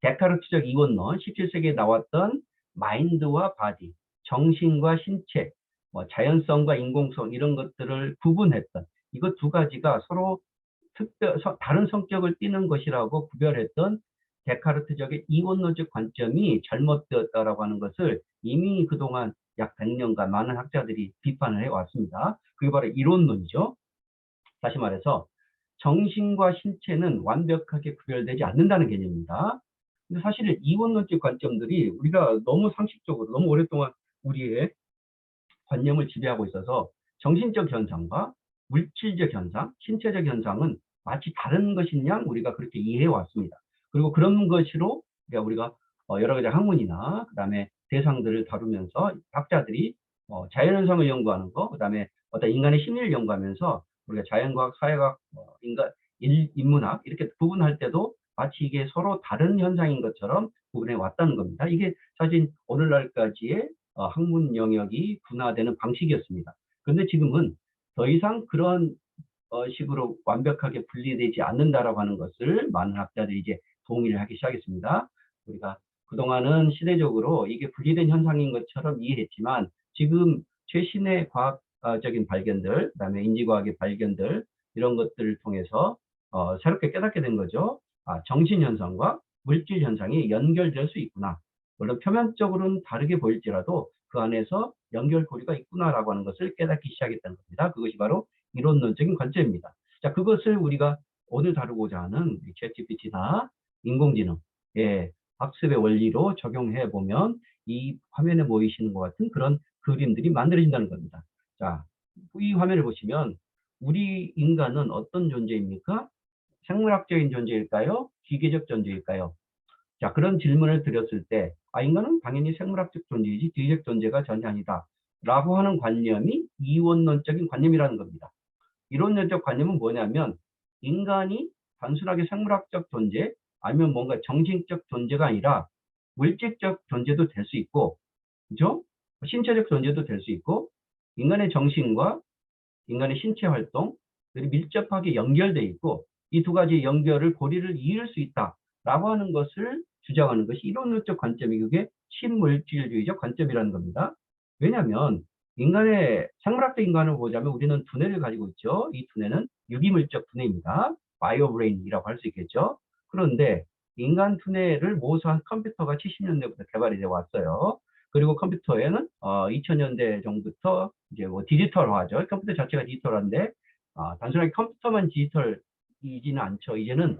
S1: 데카르트적 이원론, 17세기에 나왔던 마인드와 바디, 정신과 신체, 자연성과 인공성 이런 것들을 구분했던 이것 두 가지가 서로 다른 성격을 띠는 것이라고 구별했던 데카르트적의 이원론적 관점이 잘못되었다라고 하는 것을 이미 그동안 약 100년간 많은 학자들이 비판을 해왔습니다. 그게 바로 이론론이죠. 다시 말해서 정신과 신체는 완벽하게 구별되지 않는다는 개념입니다. 근데 사실 이원론적 관점들이 우리가 너무 상식적으로 너무 오랫동안 우리의 관념을 지배하고 있어서 정신적 현상과 물질적 현상, 신체적 현상은 마치 다른 것인 양 우리가 그렇게 이해해 왔습니다. 그리고 그런 것으로 우리가 여러 가지 학문이나 그다음에 대상들을 다루면서 학자들이 자연현상을 연구하는 거, 그다음에 어떤 인간의 심리를 연구하면서 우리가 자연과학, 사회과학, 인문학 이렇게 구분할 때도 마치 이게 서로 다른 현상인 것처럼 구분해 왔다는 겁니다. 이게 사실 오늘날까지의 학문 영역이 분화되는 방식이었습니다. 그런데 지금은 더 이상 그런 식으로 완벽하게 분리되지 않는다라고 하는 것을 많은 학자들이 이제 동의를 하기 시작했습니다. 우리가 그동안은 시대적으로 이게 분리된 현상인 것처럼 이해했지만 지금 최신의 과학적인 발견들, 그다음에 인지과학의 발견들 이런 것들을 통해서 새롭게 깨닫게 된 거죠. 정신현상과 물질현상이 연결될 수 있구나. 물론 표면적으로는 다르게 보일지라도 그 안에서 연결고리가 있구나라고 하는 것을 깨닫기 시작했다는 겁니다. 그것이 바로 이론론적인 관점입니다. 자, 그것을 우리가 오늘 다루고자 하는 챗GPT나 인공지능, 학습의 원리로 적용해 보면 이 화면에 보이시는 것 같은 그런 그림들이 만들어진다는 겁니다. 자, 이 화면을 보시면 우리 인간은 어떤 존재입니까? 생물학적인 존재일까요? 기계적 존재일까요? 자, 그런 질문을 드렸을 때, 인간은 당연히 생물학적 존재이지 기계적 존재가 전혀 아니다. 라고 하는 관념이 이원론적인 관념이라는 겁니다. 이론론적 관념은 뭐냐면, 인간이 단순하게 생물학적 존재, 아니면 뭔가 정신적 존재가 아니라 물질적 존재도 될 수 있고, 그죠? 신체적 존재도 될 수 있고, 인간의 정신과 인간의 신체 활동, 밀접하게 연결되어 있고, 이 두 가지 연결을 고리를 이을 수 있다라고 하는 것을 주장하는 것이 이론론적 관점이 그게 신물질주의적 관점이라는 겁니다. 왜냐하면 인간의 생물학적 인간을 보자면 우리는 두뇌를 가지고 있죠. 이 두뇌는 유기물적 두뇌입니다. 바이오브레인이라고 할 수 있겠죠. 그런데 인간 두뇌를 모사한 컴퓨터가 70년대부터 개발이 되어 왔어요. 그리고 컴퓨터에는 2000년대 정도부터 이제 뭐 디지털화죠. 컴퓨터 자체가 디지털화인데 단순하게 컴퓨터만 디지털이지는 않죠. 이제는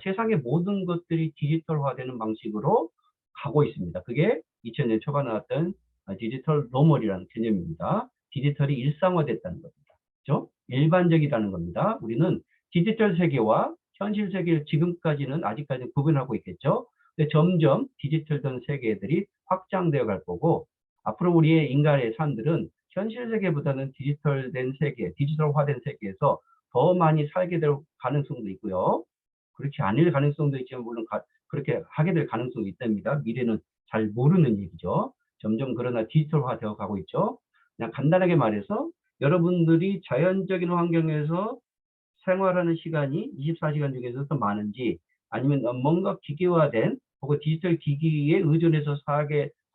S1: 세상의 모든 것들이 디지털화되는 방식으로 가고 있습니다. 그게 2000년 초반 나왔던 디지털 노멀이라는 개념입니다. 디지털이 일상화됐다는 겁니다. 그렇죠? 일반적이라는 겁니다. 우리는 디지털 세계와 현실 세계를 지금까지는 아직까지는 구분하고 있겠죠. 근데 점점 디지털된 세계들이 확장되어 갈 거고 앞으로 우리의 인간의 삶들은 현실 세계보다는 디지털된 세계, 디지털화된 세계에서 더 많이 살게 될 가능성도 있고요. 그렇지 않을 가능성도 있지만 물론 그렇게 하게 될 가능성도 있답니다. 미래는 잘 모르는 얘기죠. 점점 그러나 디지털화 되어 가고 있죠. 그냥 간단하게 말해서 여러분들이 자연적인 환경에서 생활하는 시간이 24시간 중에서 더 많은지 아니면 뭔가 기계화된 혹은 디지털 기기에 의존해서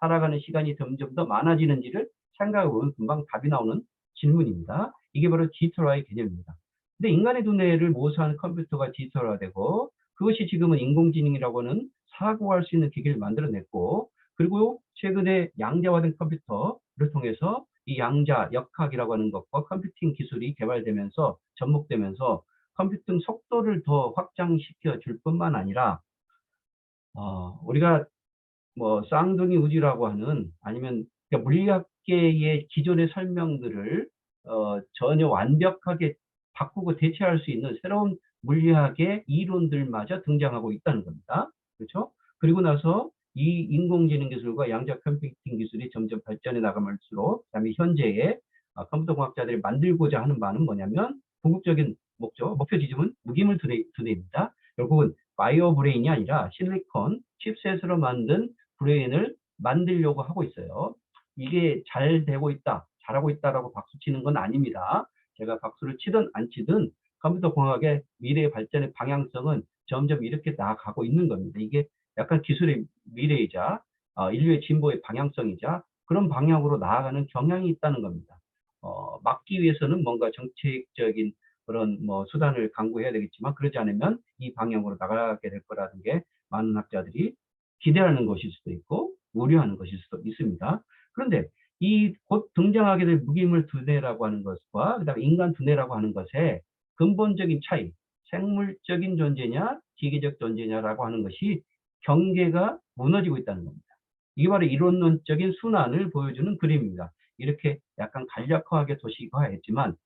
S1: 살아가는 시간이 점점 더 많아지는지를 생각해 보면 금방 답이 나오는 질문입니다. 이게 바로 디지털화의 개념입니다. 근데 인간의 두뇌를 모사하는 컴퓨터가 디지털화되고 그것이 지금은 인공지능이라고 하는 사고할 수 있는 기기를 만들어냈고 그리고 최근에 양자화된 컴퓨터를 통해서 이 양자 역학이라고 하는 것과 컴퓨팅 기술이 개발되면서 접목되면서 컴퓨팅 속도를 더 확장시켜 줄 뿐만 아니라 우리가 뭐 쌍둥이 우주라고 하는 아니면 그러니까 물리학계의 기존의 설명들을 전혀 완벽하게 바꾸고 대체할 수 있는 새로운 물리학의 이론들마저 등장하고 있다는 겁니다. 그렇죠? 그리고 나서 이 인공지능 기술과 양자 컴퓨팅 기술이 점점 발전해 나가면서록 그다음에 현재의 컴퓨터 과학자들이 만들고자 하는 바는 뭐냐면 궁극적인 목표 지점은 무기물 두뇌입니다. 결국은 바이오 브레인이 아니라 실리콘 칩셋으로 만든 브레인을 만들려고 하고 있어요. 이게 잘 되고 있다, 잘하고 있다라고 박수 치는 건 아닙니다. 제가 박수를 치든 안 치든 컴퓨터 공학의 미래 발전의 방향성은 점점 이렇게 나아가고 있는 겁니다. 이게 약간 기술의 미래이자 인류의 진보의 방향성이자 그런 방향으로 나아가는 경향이 있다는 겁니다. 막기 위해서는 뭔가 정책적인 그런 뭐 수단을 강구해야 되겠지만 그러지 않으면 이 방향으로 나가게 될 거라는 게 많은 학자들이 기대하는 것일 수도 있고 우려하는 것일 수도 있습니다. 그런데 이 곧 등장하게 될 무기물 두뇌라고 하는 것과 그다음에 인간 두뇌라고 하는 것의 근본적인 차이, 생물적인 존재냐 기계적 존재냐라고 하는 것이 경계가 무너지고 있다는 겁니다. 이게 바로 이론론적인 순환을 보여주는 그림입니다. 이렇게 약간 간략화하게 도식화했지만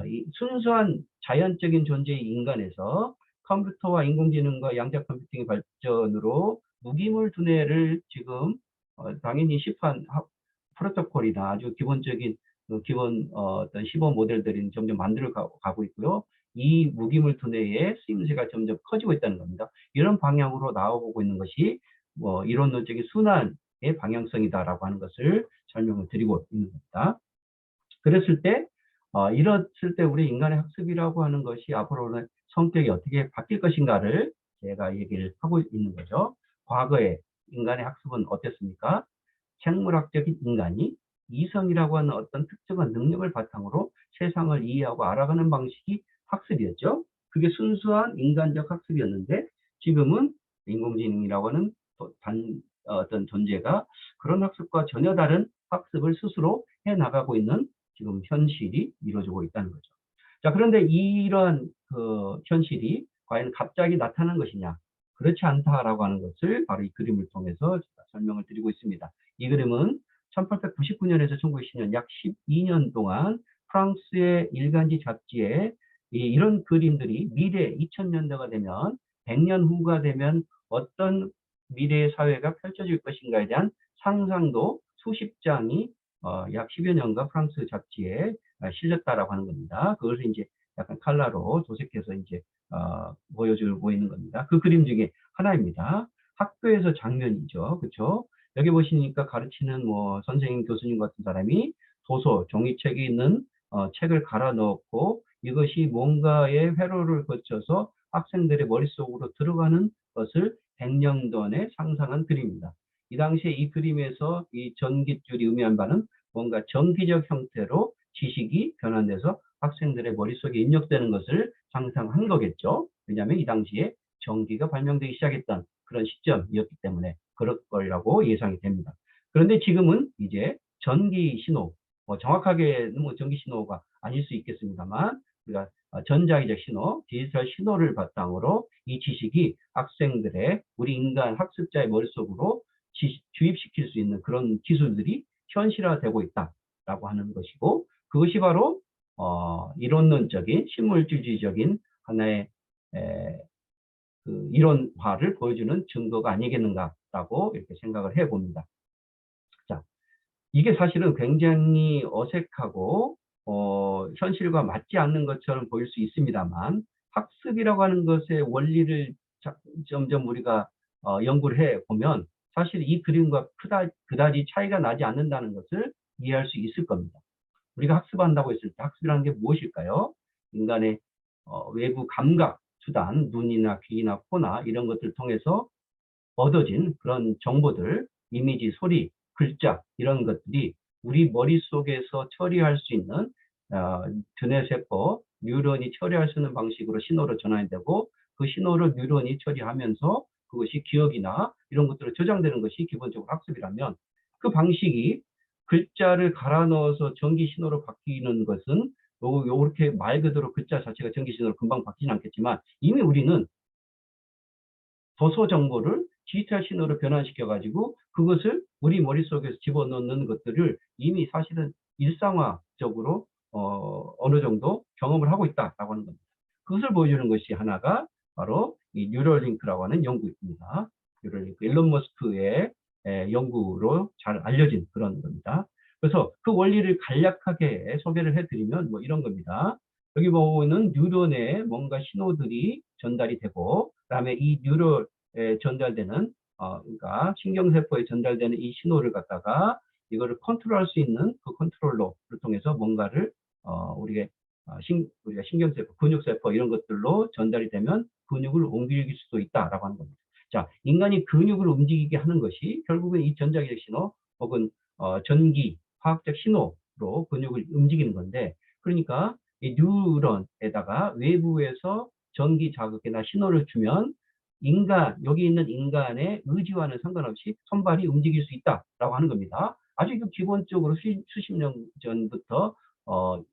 S1: 이 순수한 자연적인 존재의 인간에서 컴퓨터와 인공지능과 양자 컴퓨팅의 발전으로 무기물 두뇌를 지금 당연히 시판 프로토콜이나 아주 기본적인 그 기본 어떤 시범 모델들이 점점 만들어 가고 있고요. 이 무기물 두뇌의 쓰임새가 점점 커지고 있다는 겁니다. 이런 방향으로 나아오고 있는 것이 뭐 이론론적인 순환의 방향성이다라고 하는 것을 설명을 드리고 있는 겁니다. 그랬을 때, 이랬을 때 우리 인간의 학습이라고 하는 것이 앞으로는 성격이 어떻게 바뀔 것인가를 제가 얘기를 하고 있는 거죠. 과거에 인간의 학습은 어땠습니까? 생물학적인 인간이 이성이라고 하는 어떤 특정한 능력을 바탕으로 세상을 이해하고 알아가는 방식이 학습이었죠. 그게 순수한 인간적 학습이었는데 지금은 인공지능이라고 하는 어떤 존재가 그런 학습과 전혀 다른 학습을 스스로 해나가고 있는 지금 현실이 이루어지고 있다는 거죠. 자, 그런데 이러한 그 현실이 과연 갑자기 나타난 것이냐? 그렇지 않다라고 하는 것을 바로 이 그림을 통해서 제가 설명을 드리고 있습니다. 이 그림은 1899년에서 1910년 약 12년 동안 프랑스의 일간지 잡지에 이런 그림들이 미래 2000년대가 되면 100년 후가 되면 어떤 미래의 사회가 펼쳐질 것인가에 대한 상상도 수십 장이 약 10여 년간 프랑스 잡지에 실렸다라고 하는 겁니다. 그것을 이제 약간 칼라로 도색해서 이제 보여주고 있는 겁니다. 그 그림 중에 하나입니다. 학교에서 장면이죠. 그렇죠? 여기 보시니까 가르치는 뭐 선생님, 교수님 같은 사람이 도서, 종이책이 있는 책을 갈아 넣고 이것이 뭔가의 회로를 거쳐서 학생들의 머릿속으로 들어가는 것을 100년 전에 상상한 그림입니다. 이 당시에 이 그림에서 이 전깃줄이 의미한 바는 뭔가 정기적 형태로 지식이 변환돼서 학생들의 머릿속에 입력되는 것을 상상한 거겠죠. 왜냐하면 이 당시에 전기가 발명되기 시작했던 그런 시점이었기 때문에 그럴 거라고 예상이 됩니다. 그런데 지금은 이제 전기 신호, 정확하게는 뭐 전기 신호가 아닐 수 있겠습니다만 우리가 전자기적 신호, 디지털 신호를 바탕으로 이 지식이 학생들의 우리 인간 학습자의 머릿속으로 주입시킬 수 있는 그런 기술들이 현실화되고 있다라고 하는 것이고 그것이 바로 이론론적인 실물주의적인 하나의 그 이론화를 보여주는 증거가 아니겠는가라고 이렇게 생각을 해봅니다. 자, 이게 사실은 굉장히 어색하고 현실과 맞지 않는 것처럼 보일 수 있습니다만 학습이라고 하는 것의 원리를 점점 우리가 연구를 해보면 사실 이 그림과 그다지 차이가 나지 않는다는 것을 이해할 수 있을 겁니다. 우리가 학습한다고 했을 때 학습이라는 게 무엇일까요? 인간의 외부 감각 수단, 눈이나 귀나 코나 이런 것들을 통해서 얻어진 그런 정보들, 이미지, 소리, 글자 이런 것들이 우리 머릿속에서 처리할 수 있는 두뇌세포, 뉴런이 처리할 수 있는 방식으로 신호로 전환이 되고 그 신호를 뉴런이 처리하면서 그것이 기억이나 이런 것들로 저장되는 것이 기본적으로 학습이라면 그 방식이 글자를 갈아 넣어서 전기 신호로 바뀌는 것은 요렇게 말 그대로 글자 자체가 전기 신호로 금방 바뀌지는 않겠지만 이미 우리는 도서 정보를 디지털 신호로 변환시켜 가지고 그것을 우리 머릿속에서 집어넣는 것들을 이미 사실은 일상화적으로 어느 정도 경험을 하고 있다라고 하는 겁니다. 그것을 보여주는 것이 하나가 바로 이 뉴럴링크라고 하는 연구입니다. 뉴럴링크, 일론 머스크의 연구로 잘 알려진 그런 겁니다. 그래서 그 원리를 간략하게 소개를 해드리면 뭐 이런 겁니다. 여기 보면은 뉴런에 뭔가 신호들이 전달이 되고 그다음에 이 뉴런에 전달되는 그러니까 신경세포에 전달되는 이 신호를 갖다가 이거를 컨트롤할 수 있는 그 컨트롤러를 통해서 뭔가를 우리가 신경세포, 근육세포 이런 것들로 전달이 되면 근육을 옮길 수도 있다라고 하는 겁니다. 자, 인간이 근육을 움직이게 하는 것이 결국은 이 전자기적 신호 혹은 전기, 화학적 신호로 근육을 움직이는 건데 그러니까 이 뉴런에다가 외부에서 전기 자극이나 신호를 주면 여기 있는 인간의 의지와는 상관없이 손발이 움직일 수 있다라고 하는 겁니다. 아주 기본적으로 수십 년 전부터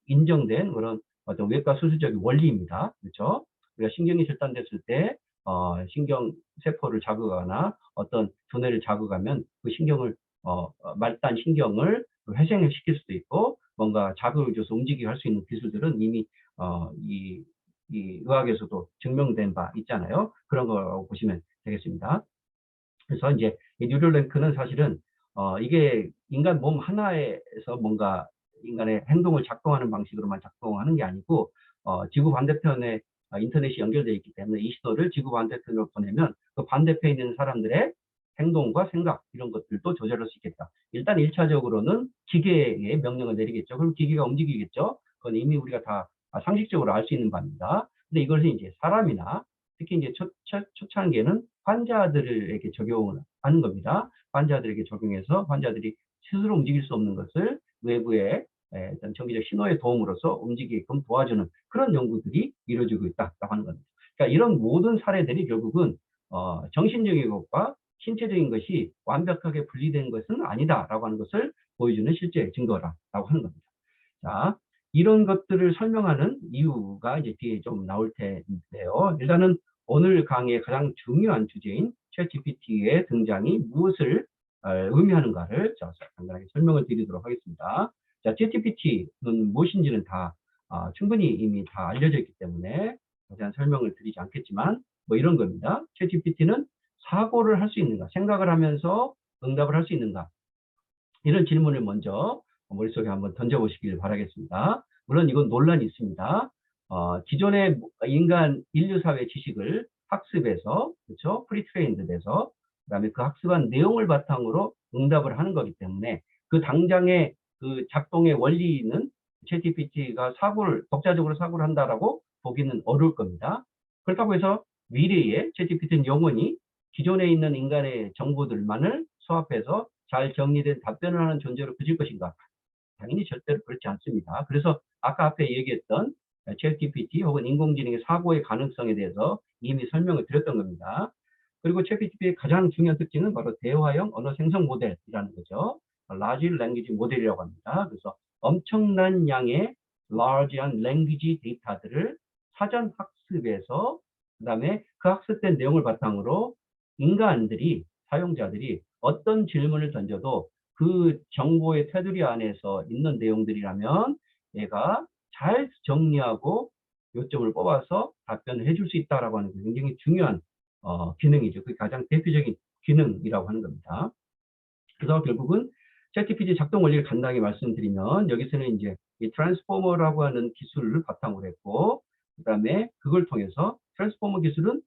S1: 인정된 그런 어떤 외과 수술적인 원리입니다. 그렇죠? 우리가 신경이 절단됐을 때 신경 세포를 자극하거나 어떤 두뇌를 자극하면 그 신경을 말단 신경을 회생을 시킬 수도 있고 뭔가 자극을 줘서 움직이게 할 수 있는 기술들은 이미 이 의학에서도 증명된 바 있잖아요. 그런 거라고 보시면 되겠습니다. 그래서 이제 이 뉴럴링크는 사실은 이게 인간 몸 하나에서 뭔가 인간의 행동을 작동하는 방식으로만 작동하는 게 아니고 지구 반대편에 인터넷이 연결되어 있기 때문에 이 신호를 지구 반대편으로 보내면 그 반대편에 있는 사람들의 행동과 생각 이런 것들도 조절할 수 있겠다. 일단 1차적으로는 기계에 명령을 내리겠죠. 그럼 기계가 움직이겠죠. 그건 이미 우리가 다 상식적으로 알 수 있는 바입니다. 근데 이것을 이제 사람이나 특히 이제 초창기에는 환자들에게 적용을 하는 겁니다. 환자들에게 적용해서 환자들이 스스로 움직일 수 없는 것을 외부의 어떤 정기적 신호의 도움으로서 움직이게끔 도와주는 그런 연구들이 이루어지고 있다고 하는 겁니다. 그러니까 이런 모든 사례들이 결국은 정신적인 것과 신체적인 것이 완벽하게 분리된 것은 아니다라고 하는 것을 보여주는 실제 증거라고 하는 겁니다. 자, 이런 것들을 설명하는 이유가 이제 뒤에 좀 나올 텐데요. 일단은 오늘 강의의 가장 중요한 주제인 챗GPT의 등장이 무엇을 의미하는가를 간단하게 설명을 드리도록 하겠습니다. 자, 챗GPT는 무엇인지는 다 충분히 이미 다 알려져 있기 때문에 자세한 설명을 드리지 않겠지만 뭐 이런 겁니다. 챗GPT는 사고를 할 수 있는가, 생각을 하면서 응답을 할 수 있는가, 이런 질문을 먼저 머릿속에 한번 던져보시길 바라겠습니다. 물론 이건 논란이 있습니다. 기존의 인류 사회 지식을 학습해서, 그렇죠? 프리트레인드 돼서, 그다음에 그 학습한 내용을 바탕으로 응답을 하는 거기 때문에 그 당장의 그 작동의 원리는 챗GPT가 독자적으로 사고를 한다라고 보기는 어려울 겁니다. 그렇다고 해서 미래에 챗GPT는 영원히 기존에 있는 인간의 정보들만을 수합해서 잘 정리된 답변을 하는 존재로 그질 것인가? 당연히 절대로 그렇지 않습니다. 그래서 아까 앞에 얘기했던 챗GPT 혹은 인공지능의 사고의 가능성에 대해서 이미 설명을 드렸던 겁니다. 그리고 챗GPT의 가장 중요한 특징은 바로 대화형 언어 생성 모델이라는 거죠. large language 모델이라고 합니다. 그래서 엄청난 양의 large한 language 데이터들을 사전 학습해서 그다음에 그 학습된 내용을 바탕으로 인간들이 사용자들이 어떤 질문을 던져도 그 정보의 테두리 안에서 있는 내용들이라면 얘가 잘 정리하고 요점을 뽑아서 답변을 해줄 수 있다라고 하는 게 굉장히 중요한 기능이죠. 그게 가장 대표적인 기능이라고 하는 겁니다. 그래서 결국은 챗GPT 작동 원리를 간단하게 말씀드리면 여기서는 이제 이 트랜스포머라고 하는 기술을 바탕으로 했고 그다음에 그걸 통해서 트랜스포머 기술은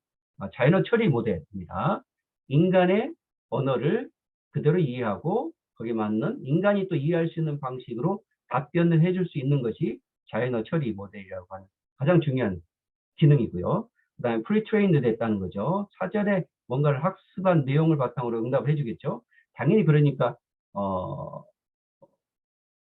S1: 자연어 처리 모델입니다. 인간의 언어를 그대로 이해하고 거기에 맞는 인간이 또 이해할 수 있는 방식으로 답변을 해줄 수 있는 것이 자연어 처리 모델이라고 하는 가장 중요한 기능이고요. 그다음에 프리트레인드 됐다는 거죠. 사전에 뭔가를 학습한 내용을 바탕으로 응답을 해주겠죠. 당연히 그러니까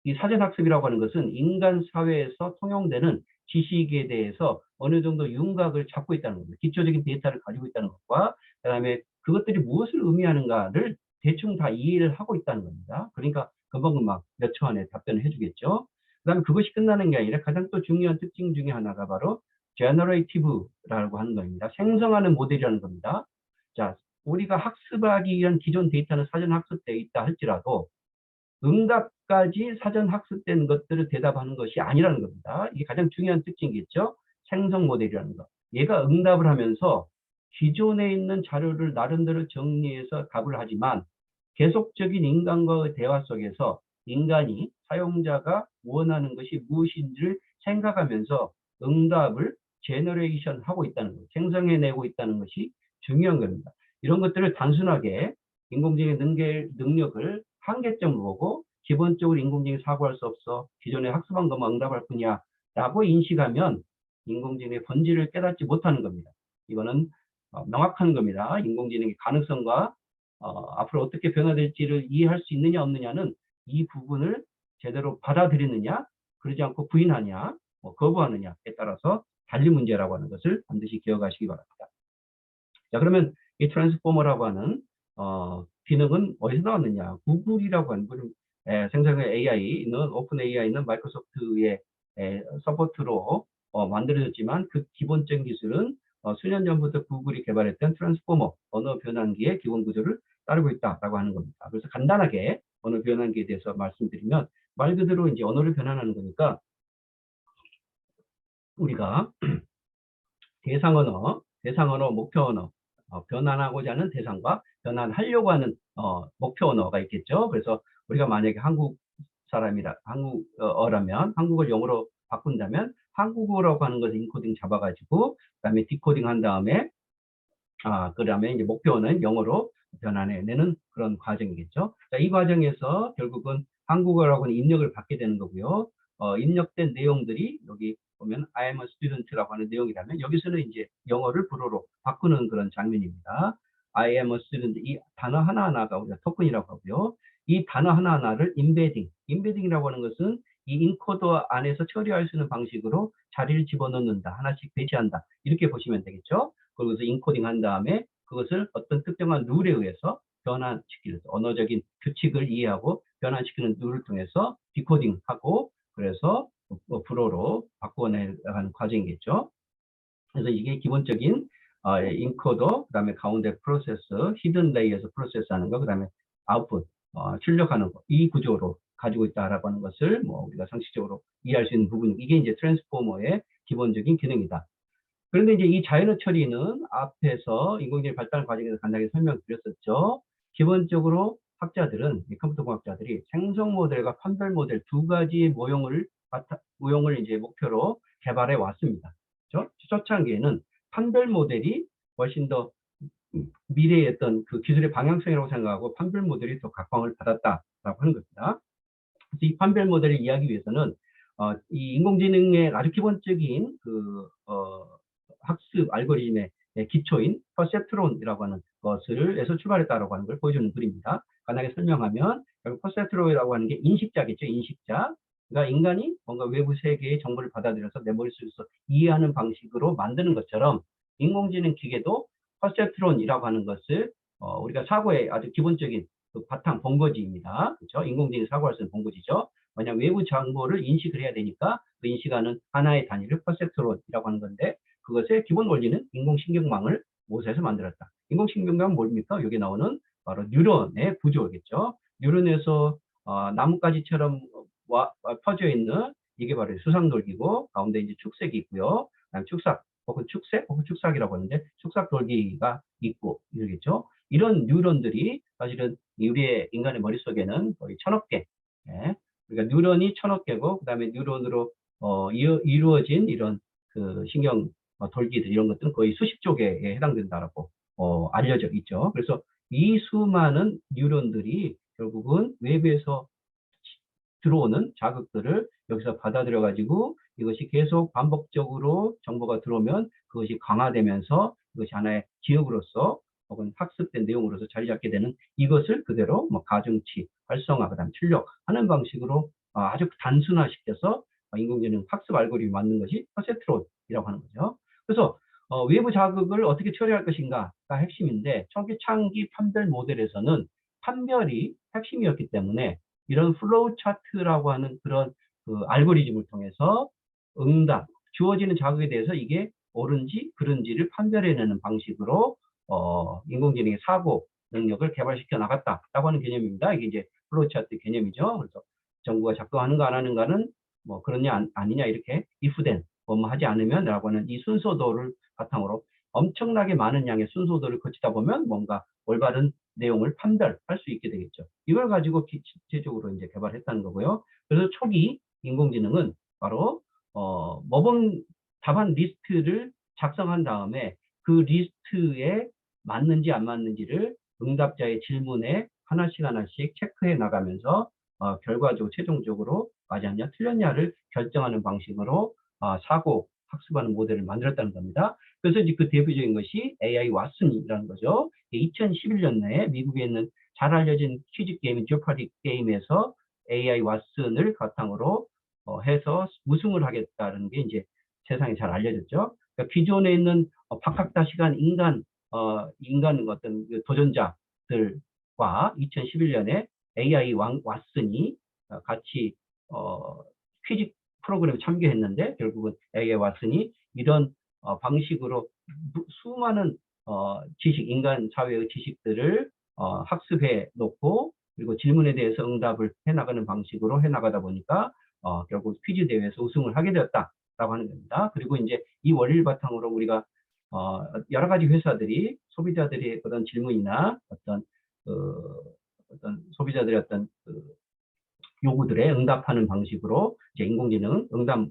S1: 이 사전학습이라고 하는 것은 인간 사회에서 통용되는 지식에 대해서 어느 정도 윤곽을 잡고 있다는 겁니다. 기초적인 데이터를 가지고 있다는 것과 그다음에 그것들이 무엇을 의미하는가를 대충 다 이해를 하고 있다는 겁니다. 그러니까 금방금방 몇 초 안에 답변을 해주겠죠. 그다음에 그것이 끝나는 게 아니라 가장 또 중요한 특징 중에 하나가 바로 제너레이티브라고 하는 겁니다. 생성하는 모델이라는 겁니다. 자, 우리가 학습하기 위한 기존 데이터는 사전 학습되어 있다 할지라도 응답까지 사전 학습된 것들을 대답하는 것이 아니라는 겁니다. 이게 가장 중요한 특징이겠죠. 생성 모델이라는 거. 얘가 응답을 하면서 기존에 있는 자료를 나름대로 정리해서 답을 하지만 계속적인 인간과의 대화 속에서 인간이 사용자가 원하는 것이 무엇인지를 생각하면서 응답을 제너레이션 하고 있다는 것, 생성해내고 있다는 것이 중요한 겁니다. 이런 것들을 단순하게 인공지능의 능력을 한계점으로 보고 기본적으로 인공지능이 사고할 수 없어 기존에 학습한 것만 응답할 뿐이야 라고 인식하면 인공지능의 본질을 깨닫지 못하는 겁니다. 이거는 명확한 겁니다. 인공지능의 가능성과 앞으로 어떻게 변화될지를 이해할 수 있느냐 없느냐는 이 부분을 제대로 받아들이느냐 그러지 않고 부인하냐 거부하느냐에 따라서 달리 문제라고 하는 것을 반드시 기억하시기 바랍니다. 자, 그러면 이 트랜스포머라고 하는 기능은 어디서 나왔느냐? 구글이라고 하는 생성의 AI는 오픈 AI는 마이크로소프트의 서포트로 만들어졌지만 그 기본적인 기술은 수년 전부터 구글이 개발했던 트랜스포머 언어 변환기의 기본 구조를 따르고 있다라고 하는 겁니다. 그래서 간단하게 언어 변환기에 대해서 말씀드리면 말 그대로 이제 언어를 변환하는 거니까 우리가 대상 언어, 목표 언어, 변환하고자 하는 대상과 변환하려고 하는 목표 언어가 있겠죠. 그래서 우리가 만약에 한국 사람이라 한국어라면 한국어를 영어로 바꾼다면 한국어라고 하는 것을 인코딩 잡아가지고 그다음에 디코딩 한 다음에 그다음에 이제 목표는 영어로 변환해내는 그런 과정이겠죠. 자, 이 과정에서 결국은 한국어라고 하는 입력을 받게 되는 거고요. 입력된 내용들이 여기 보면 I am a student라고 하는 내용이라면 여기서는 이제 영어를 불어로 바꾸는 그런 장면입니다. I am a student 이 단어 하나하나가 우리가 토큰이라고 하고요. 이 단어 하나하나를 임베딩이라고 하는 것은 이 인코더 안에서 처리할 수 있는 방식으로 자리를 집어넣는다. 하나씩 배치한다. 이렇게 보시면 되겠죠. 그래서 인코딩 한 다음에 그것을 어떤 특정한 룰에 의해서 변환시키는 언어적인 규칙을 이해하고 변환시키는 룰을 통해서 디코딩하고 그래서 불어로 바꿔내가는 과정이겠죠. 그래서 이게 기본적인 인코더, 그다음에 가운데 프로세스, 히든 레이에서 프로세스하는 거, 그다음에 아웃풋 출력하는 거, 이 구조로 가지고 있다라고 하는 것을 뭐 우리가 상식적으로 이해할 수 있는 부분, 이게 이제 트랜스포머의 기본적인 기능이다. 그런데 이제 이 자연어 처리는 앞에서 인공지능 발달 과정에서 간단하게 설명드렸었죠. 기본적으로 학자들은, 컴퓨터 공학자들이 생성 모델과 판별 모델 두 가지 모형을 이제 목표로 개발해 왔습니다. 그렇죠? 초창기에는 판별 모델이 훨씬 더 미래의 어떤 그 기술의 방향성이라고 생각하고 판별 모델이 더 각광을 받았다라고 하는 겁니다. 그래서 이 판별 모델을 이해하기 위해서는 이 인공지능의 아주 기본적인 학습 알고리즘의 기초인 퍼셉트론이라고 하는 것에서 출발했다라고 하는 걸 보여주는 글입니다. 간단하게 설명하면 결국 퍼셉트론이라고 하는 게 인식자겠죠. 인식자. 그러니까 인간이 뭔가 외부 세계의 정보를 받아들여서 내 머릿속에서 이해하는 방식으로 만드는 것처럼 인공지능 기계도 퍼셉트론이라고 하는 것을 우리가 사고의 아주 기본적인 그 바탕 본거지입니다. 그렇죠? 인공지능 사고할 수 있는 본거지죠. 만약 외부 정보를 인식을 해야 되니까 그 인식하는 하나의 단위를 퍼셉트론이라고 하는 건데 그것의 기본 원리는 인공신경망을 모사해서 만들었다. 인공신경망은 뭡니까? 여기 나오는 바로 뉴런의 구조겠죠. 뉴런에서 나뭇가지처럼 퍼져 있는 이게 바로 수상돌기고 가운데 이제 축색이 있고요. 그다음 축삭 혹은 축색 혹은 축삭이라고 하는데 축삭돌기가 있고 이러겠죠. 이런 뉴런들이 사실은 우리의 인간의 머릿속에는 거의 1000억 개. 예. 그러니까 뉴런이 1000억 개고 그다음에 뉴런으로 이루어진 이런 그 신경 돌기들 이런 것들은 거의 수십조 개에 해당된다라고 알려져 있죠. 그래서 이 수많은 뉴런들이 결국은 외부에서 들어오는 자극들을 여기서 받아들여 가지고 이것이 계속 반복적으로 정보가 들어오면 그것이 강화되면서 이것이 하나의 기억으로서 혹은 학습된 내용으로서 자리 잡게 되는 이것을 그대로 뭐 가중치, 활성화, 그다음 출력하는 방식으로 아주 단순화시켜서 인공지능 학습 알고리즘을 만든 것이 퍼셉트론이라고 하는 거죠. 그래서 외부 자극을 어떻게 처리할 것인가가 핵심인데 초창기 판별 모델에서는 판별이 핵심이었기 때문에 이런 플로우 차트라고 하는 그런 그 알고리즘을 통해서 응답, 주어지는 자극에 대해서 이게 옳은지 그른지를 판별해내는 방식으로 인공지능의 사고 능력을 개발시켜 나갔다라고 하는 개념입니다. 이게 이제 플로우 차트 개념이죠. 그래서 정부가 작동하는가 안 하는가는 뭐 그러냐 아니냐 이렇게 if된 뭐 하지 않으면 라고 하는 이 순서도를 바탕으로 엄청나게 많은 양의 순서도를 거치다 보면 뭔가 올바른 내용을 판별할 수 있게 되겠죠. 이걸 가지고 기체적으로 이제 개발했다는 거고요. 그래서 초기 인공지능은 바로 모범 답안 리스트를 작성한 다음에 그 리스트에 맞는지 안 맞는지를 응답자의 질문에 하나씩 하나씩 체크해 나가면서 결과적으로 최종적으로 맞았냐 틀렸냐를 결정하는 방식으로 사고 학습하는 모델을 만들었다는 겁니다. 그래서 이제 그 대표적인 것이 AI 왓슨이라는 거죠. 2011년에 미국에 있는 잘 알려진 퀴즈 게임 제오파디 게임에서 AI 왓슨을 바탕으로 해서 우승을 하겠다는 게 이제 세상에 잘 알려졌죠. 그러니까 기존에 있는 박학다식한 인간 어떤 도전자들과 2011년에 AI 왓슨이 같이 퀴즈 프로그램에 참여했는데 결국은 AI 왓슨이 이런 방식으로 수많은 지식, 인간 사회의 지식들을 학습해 놓고 그리고 질문에 대해서 응답을 해나가는 방식으로 해나가다 보니까 결국 퀴즈 대회에서 우승을 하게 되었다라고 하는 겁니다. 그리고 이제 이 원리를 바탕으로 우리가 여러 가지 회사들이 소비자들의 어떤 질문이나 어떤 소비자들의 어떤 요구들에 응답하는 방식으로 이제 인공지능 응답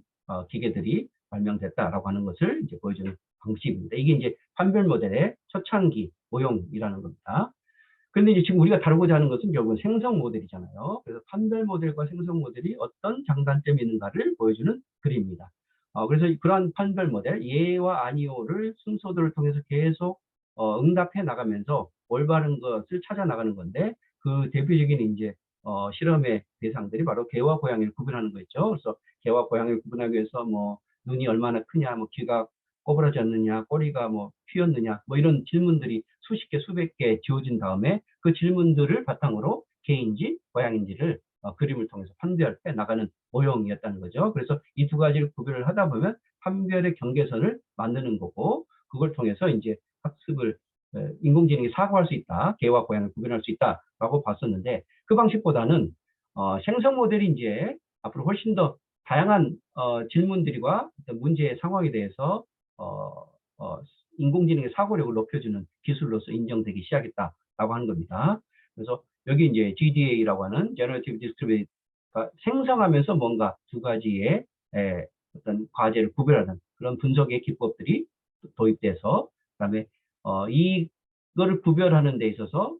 S1: 기계들이 발명됐다라고 하는 것을 이제 보여주는 방식입니다. 이게 이제 판별 모델의 초창기 모형이라는 겁니다. 그런데 이제 지금 우리가 다루고자 하는 것은 결국은 생성 모델이잖아요. 그래서 판별 모델과 생성 모델이 어떤 장단점이 있는가를 보여주는 그림입니다. 그래서 그러한 판별 모델, 예와 아니오를 순서들을 통해서 계속 응답해 나가면서 올바른 것을 찾아 나가는 건데, 그 대표적인 이제 실험의 대상들이 바로 개와 고양이를 구분하는 거였죠. 그래서 개와 고양이를 구분하기 위해서 뭐 눈이 얼마나 크냐, 뭐 귀가 꼬부라졌느냐, 꼬리가 뭐 휘었느냐, 뭐 이런 질문들이 수십 개, 수백 개 지어진 다음에 그 질문들을 바탕으로 개인지 고양인지를 그림을 통해서 판별해 나가는 모형이었다는 거죠. 그래서 이 두 가지를 구별을 하다 보면 판별의 경계선을 만드는 거고, 그걸 통해서 이제 학습을 인공지능이 사고할 수 있다, 개와 고양이를 구별할 수 있다라고 봤었는데, 그 방식보다는 생성 모델이 이제 앞으로 훨씬 더 다양한 질문들과 문제의 상황에 대해서 인공지능의 사고력을 높여주는 기술로서 인정되기 시작했다라고 하는 겁니다. 그래서 여기 이제 GDA라고 하는 Generative Descriptive가 생성하면서 뭔가 두 가지의 어떤 과제를 구별하는 그런 분석의 기법들이 도입돼서, 그다음에 이거를 구별하는 데 있어서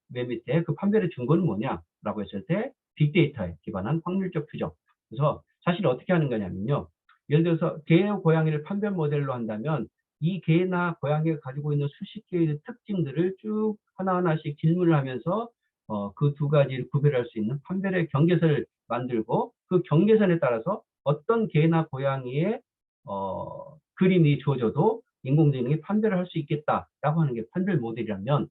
S1: 맨 밑에 그 판별의 근거는 뭐냐라고 했을 때 빅데이터에 기반한 확률적 추정. 그래서 사실 어떻게 하는 거냐면요. 예를 들어서 개와 고양이를 판별 모델로 한다면 이 개나 고양이가 가지고 있는 수십 개의 특징들을 쭉 하나하나씩 질문을 하면서 그 두 가지를 구별할 수 있는 판별의 경계선을 만들고, 그 경계선에 따라서 어떤 개나 고양이의 그림이 주어져도 인공지능이 판별을 할 수 있겠다라고 하는 게 판별 모델이라면,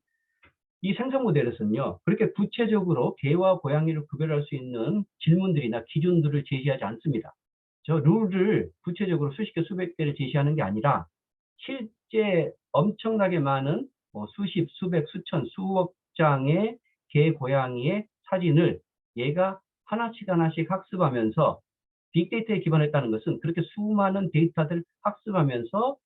S1: 이 생성 모델에서는요, 그렇게 구체적으로 개와 고양이를 구별할 수 있는 질문들이나 기준들을 제시하지 않습니다. 저 룰을 구체적으로 수십 개, 수백 개를 제시하는 게 아니라 실제 엄청나게 많은 수십, 수백, 수천, 수억 장의 개, 고양이의 사진을 얘가 하나씩 하나씩 학습하면서, 빅데이터에 기반했다는 것은 그렇게 수많은 데이터들을 학습하면서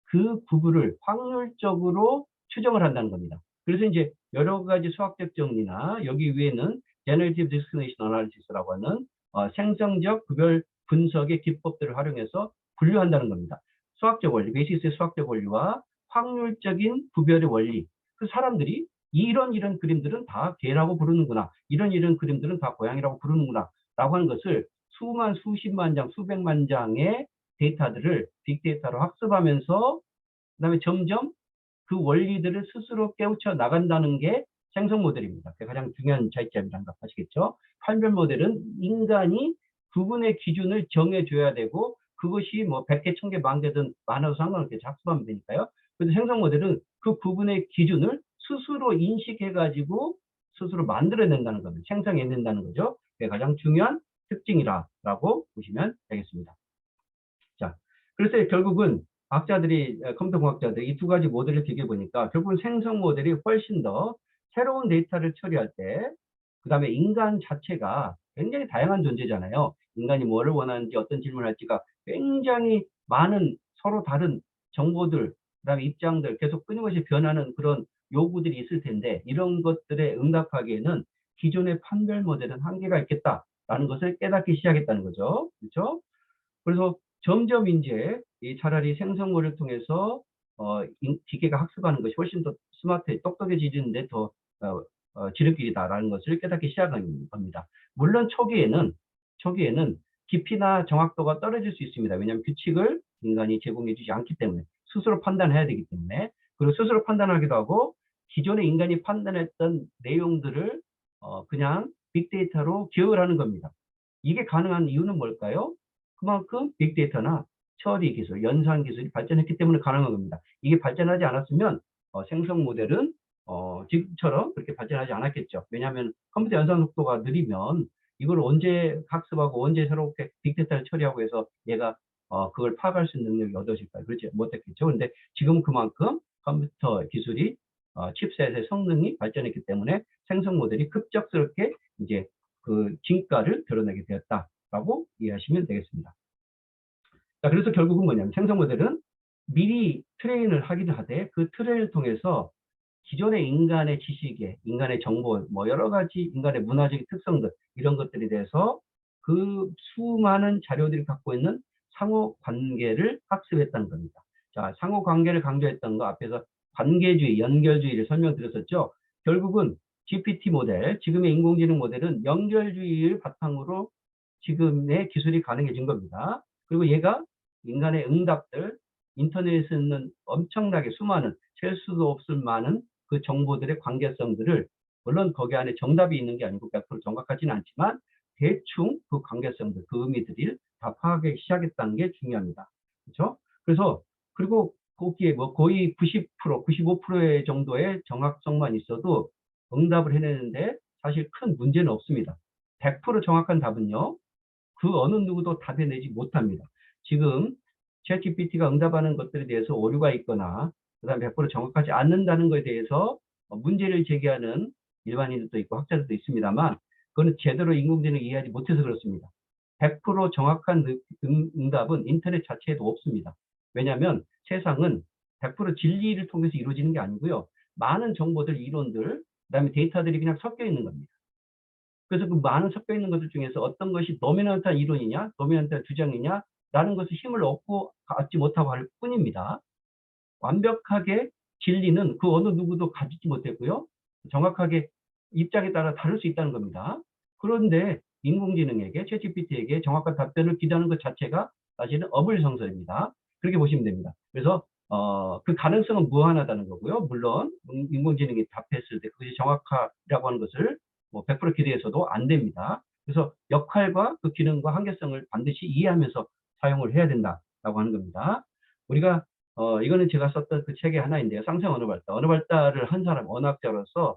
S1: 그 부분을 확률적으로 추정을 한다는 겁니다. 그래서 이제 여러 가지 수학적 정리나 여기 위에는 Generative Discrimination Analysis라고 하는 생성적 구별 분석의 기법들을 활용해서 분류한다는 겁니다. 수학적 원리, 베이시스의 수학적 원리와 확률적인 구별의 원리. 그 사람들이 이런 그림들은 다 개라고 부르는구나, 이런 그림들은 다 고양이라고 부르는구나 라고 하는 것을 수십만 장, 수백만 장의 데이터들을 빅데이터로 학습하면서 그다음에 점점 그 원리들을 스스로 깨우쳐 나간다는 게 생성 모델입니다. 그게 가장 중요한 차이점이라는 거 아시겠죠? 판별 모델은 인간이 구분의 기준을 정해줘야 되고, 그것이 뭐 100개, 1000개, 10,000개든 많아도 상관없겠죠. 학습하면 되니까요. 그런데 생성 모델은 그 구분의 기준을 스스로 인식해가지고 스스로 만들어낸다는 겁니다. 생성해낸다는 거죠. 그게 가장 중요한 특징이라고 보시면 되겠습니다. 자, 그래서 결국은 과학자들이, 컴퓨터 공학자들이 이 두 가지 모델을 비교해 보니까 결국은 생성 모델이 훨씬 더 새로운 데이터를 처리할 때, 그 다음에 인간 자체가 굉장히 다양한 존재잖아요. 인간이 뭐를 원하는지, 어떤 질문을 할지가 굉장히 많은 서로 다른 정보들, 그 다음에 입장들, 계속 끊임없이 변하는 그런 요구들이 있을 텐데, 이런 것들에 응답하기에는 기존의 판별 모델은 한계가 있겠다라는 것을 깨닫기 시작했다는 거죠. 그렇죠? 그래서 점점 이제 차라리 생성모를 통해서 기계가 학습하는 것이 훨씬 더 똑똑해지는데 더 지름길이다라는 것을 깨닫기 시작한 겁니다. 물론 초기에는 깊이나 정확도가 떨어질 수 있습니다. 왜냐하면 규칙을 인간이 제공해 주지 않기 때문에, 스스로 판단해야 되기 때문에. 그리고 스스로 판단하기도 하고, 기존에 인간이 판단했던 내용들을 그냥 빅데이터로 기억을 하는 겁니다. 이게 가능한 이유는 뭘까요? 그만큼 빅데이터나 처리 기술, 연산 기술이 발전했기 때문에 가능한 겁니다. 이게 발전하지 않았으면 생성 모델은 지금처럼 그렇게 발전하지 않았겠죠. 왜냐하면 컴퓨터 연산 속도가 느리면 이걸 언제 학습하고 언제 새롭게 빅데이터를 처리하고 해서 얘가 그걸 파악할 수 있는 능력이 얻어질까요? 그렇지 못했겠죠. 근데 지금 그만큼 컴퓨터 기술이 칩셋의 성능이 발전했기 때문에 생성 모델이 급작스럽게 이제 그 진가를 드러내게 되었다라고 이해하시면 되겠습니다. 자, 그래서 결국은 뭐냐면 생성 모델은 미리 트레인을 하기도 하되, 그 트레인을 통해서 기존의 인간의 지식에, 인간의 정보, 뭐 여러 가지 인간의 문화적인 특성들, 이런 것들에 대해서 그 수많은 자료들이 갖고 있는 상호 관계를 학습했다는 겁니다. 자, 상호 관계를 강조했던 거 앞에서 관계주의, 연결주의를 설명드렸었죠. 결국은 GPT 모델, 지금의 인공지능 모델은 연결주의를 바탕으로 지금의 기술이 가능해진 겁니다. 그리고 얘가 인간의 응답들, 인터넷에 있는 엄청나게 수많은, 셀 수도 없을 많은 그 정보들의 관계성들을, 물론 거기 안에 정답이 있는 게 아니고 100% 정확하지는 않지만 대충 그 관계성들, 그 의미들을 다 파악하기 시작했다는 게 중요합니다. 그렇죠? 그래서 그리고 거기에 뭐 거의 90%, 95% 정도의 정확성만 있어도 응답을 해내는데 사실 큰 문제는 없습니다. 100% 정확한 답은요, 그 어느 누구도 답해내지 못합니다. 지금 챗GPT가 응답하는 것들에 대해서 오류가 있거나 그다음에 100% 정확하지 않는다는 것에 대해서 문제를 제기하는 일반인들도 있고 학자들도 있습니다만, 그거는 제대로 인공지능을 이해하지 못해서 그렇습니다. 100% 정확한 응답은 인터넷 자체에도 없습니다. 왜냐하면 세상은 100% 진리를 통해서 이루어지는 게 아니고요, 많은 정보들, 이론들, 그다음에 데이터들이 그냥 섞여 있는 겁니다. 그래서 그 많은 섞여 있는 것들 중에서 어떤 것이 도미넌트한 이론이냐, 도미넌트한 주장이냐, 라는 것을 힘을 얻고 갖지 못하고 할 뿐입니다. 완벽하게 진리는 그 어느 누구도 가지지 못했고요, 정확하게 입장에 따라 다를 수 있다는 겁니다. 그런데 인공지능에게, 챗GPT에게 정확한 답변을 기대하는 것 자체가 사실은 어불성설입니다. 그렇게 보시면 됩니다. 그래서 그 가능성은 무한하다는 거고요. 물론 인공지능이 답했을 때 그것이 정확하라고 하는 것을 뭐 100% 기대해서도 안 됩니다. 그래서 역할과 그 기능과 한계성을 반드시 이해하면서 사용을 해야 된다라고 하는 겁니다. 우리가 이거는 제가 썼던 그 책의 하나인데요. 상생 언어 발달. 언어 발달을 한 사람, 언어학자로서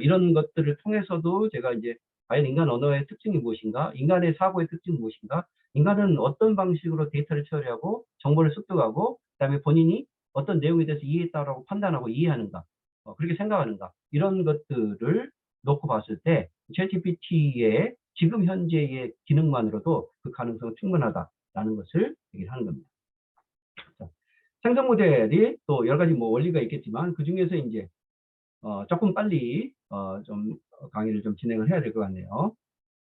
S1: 이런 것들을 통해서도 제가 이제 과연 인간 언어의 특징이 무엇인가, 인간의 사고의 특징이 무엇인가, 인간은 어떤 방식으로 데이터를 처리하고 정보를 습득하고 그다음에 본인이 어떤 내용에 대해서 이해했다라고 판단하고 이해하는가, 그렇게 생각하는가, 이런 것들을 놓고 봤을 때 챗GPT의 지금 현재의 기능만으로도 그 가능성은 충분하다라는 것을 얘기를 하는 겁니다. 자, 생성 모델이 또 여러 가지 뭐 원리가 있겠지만 그 중에서 이제 조금 빨리 좀 강의를 좀 진행을 해야 될 것 같네요.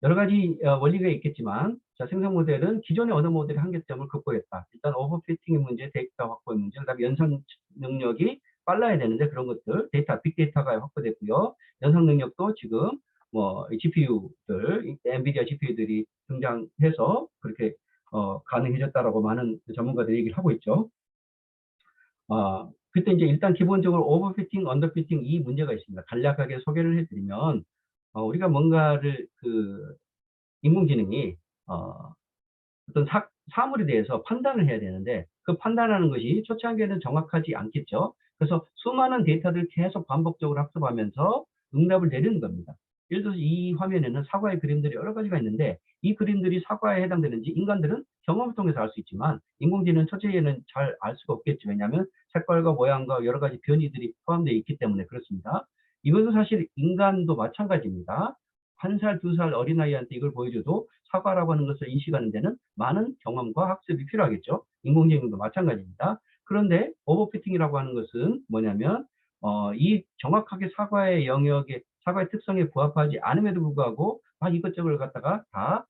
S1: 여러 가지 원리가 있겠지만, 자, 생성 모델은 기존의 언어 모델의 한계점을 극복했다. 일단 오버피팅의 문제, 데이터 확보의 문제, 그다음에 연산 능력이 빨라야 되는데 그런 것들, 데이터, 빅데이터가 확보됐고요. 연산 능력도 지금 뭐 GPU들, 엔비디아 GPU들이 등장해서 그렇게 가능해졌다라고 많은 전문가들이 얘기를 하고 있죠. 그때 이제 일단 기본적으로 오버피팅, 언더피팅 이 문제가 있습니다. 간략하게 소개를 해드리면, 우리가 뭔가를 인공지능이 어떤 사물에 대해서 판단을 해야 되는데 그 판단하는 것이 초창기에는 정확하지 않겠죠. 그래서 수많은 데이터들을 계속 반복적으로 학습하면서 응답을 내리는 겁니다. 예를 들어서 이 화면에는 사과의 그림들이 여러 가지가 있는데 이 그림들이 사과에 해당되는지 인간들은 경험을 통해서 알 수 있지만 인공지능 첫째에는 잘 알 수가 없겠죠. 왜냐하면 색깔과 모양과 여러 가지 변이들이 포함되어 있기 때문에 그렇습니다. 이것은 사실 인간도 마찬가지입니다. 1살, 2살 어린아이한테 이걸 보여줘도 사과라고 하는 것을 인식하는 데는 많은 경험과 학습이 필요하겠죠. 인공지능도 마찬가지입니다. 그런데 오버피팅이라고 하는 것은 뭐냐면 이 정확하게 사과의 영역에, 사과의 특성에 부합하지 않음에도 불구하고 막 이것저것 갖다가 다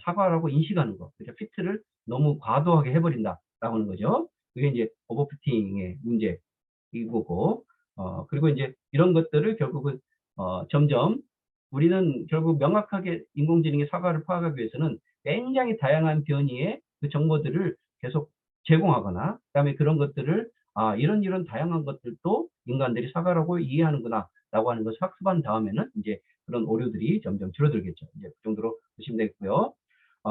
S1: 사과라고 인식하는 거. 그러니까 피트를 너무 과도하게 해버린다라고 하는 거죠. 그게 이제 오버피팅의 문제이고, 그리고 이제 이런 것들을 결국은 점점 우리는 결국 명확하게 인공지능의 사과를 파악하기 위해서는 굉장히 다양한 변이의 그 정보들을 계속 제공하거나, 그다음에 그런 것들을 이런 다양한 것들도 인간들이 사과라고 이해하는구나 라고 하는 것을 학습한 다음에는 이제 그런 오류들이 점점 줄어들겠죠. 이제 그 정도로 보시면 되겠고요.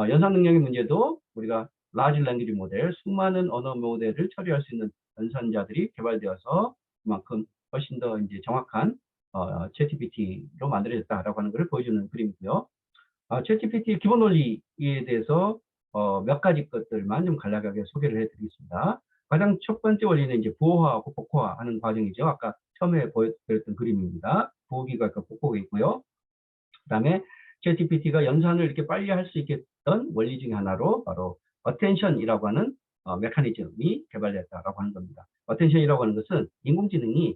S1: 연산 능력의 문제도 우리가 라지 랭귀지 모델, 수많은 언어 모델을 처리할 수 있는 연산자들이 개발되어서 그만큼 훨씬 더 이제 정확한 챗GPT로 만들어졌다라고 하는 것을 보여주는 그림이고요. 챗GPT 기본 원리에 대해서 몇 가지 것들만 좀 간략하게 소개를 해드리겠습니다. 가장 첫 번째 원리는 이제 부호화하고 복호화하는 과정이죠. 아까 처음에 보여드렸던 그림입니다. 부호기가 있고 복호가 있고요. 그다음에 챗GPT가 연산을 이렇게 빨리 할 수 있겠던 원리 중에 하나로 바로 어텐션이라고 하는 메커니즘이 개발됐다라고 하는 겁니다. 어텐션이라고 하는 것은 인공지능이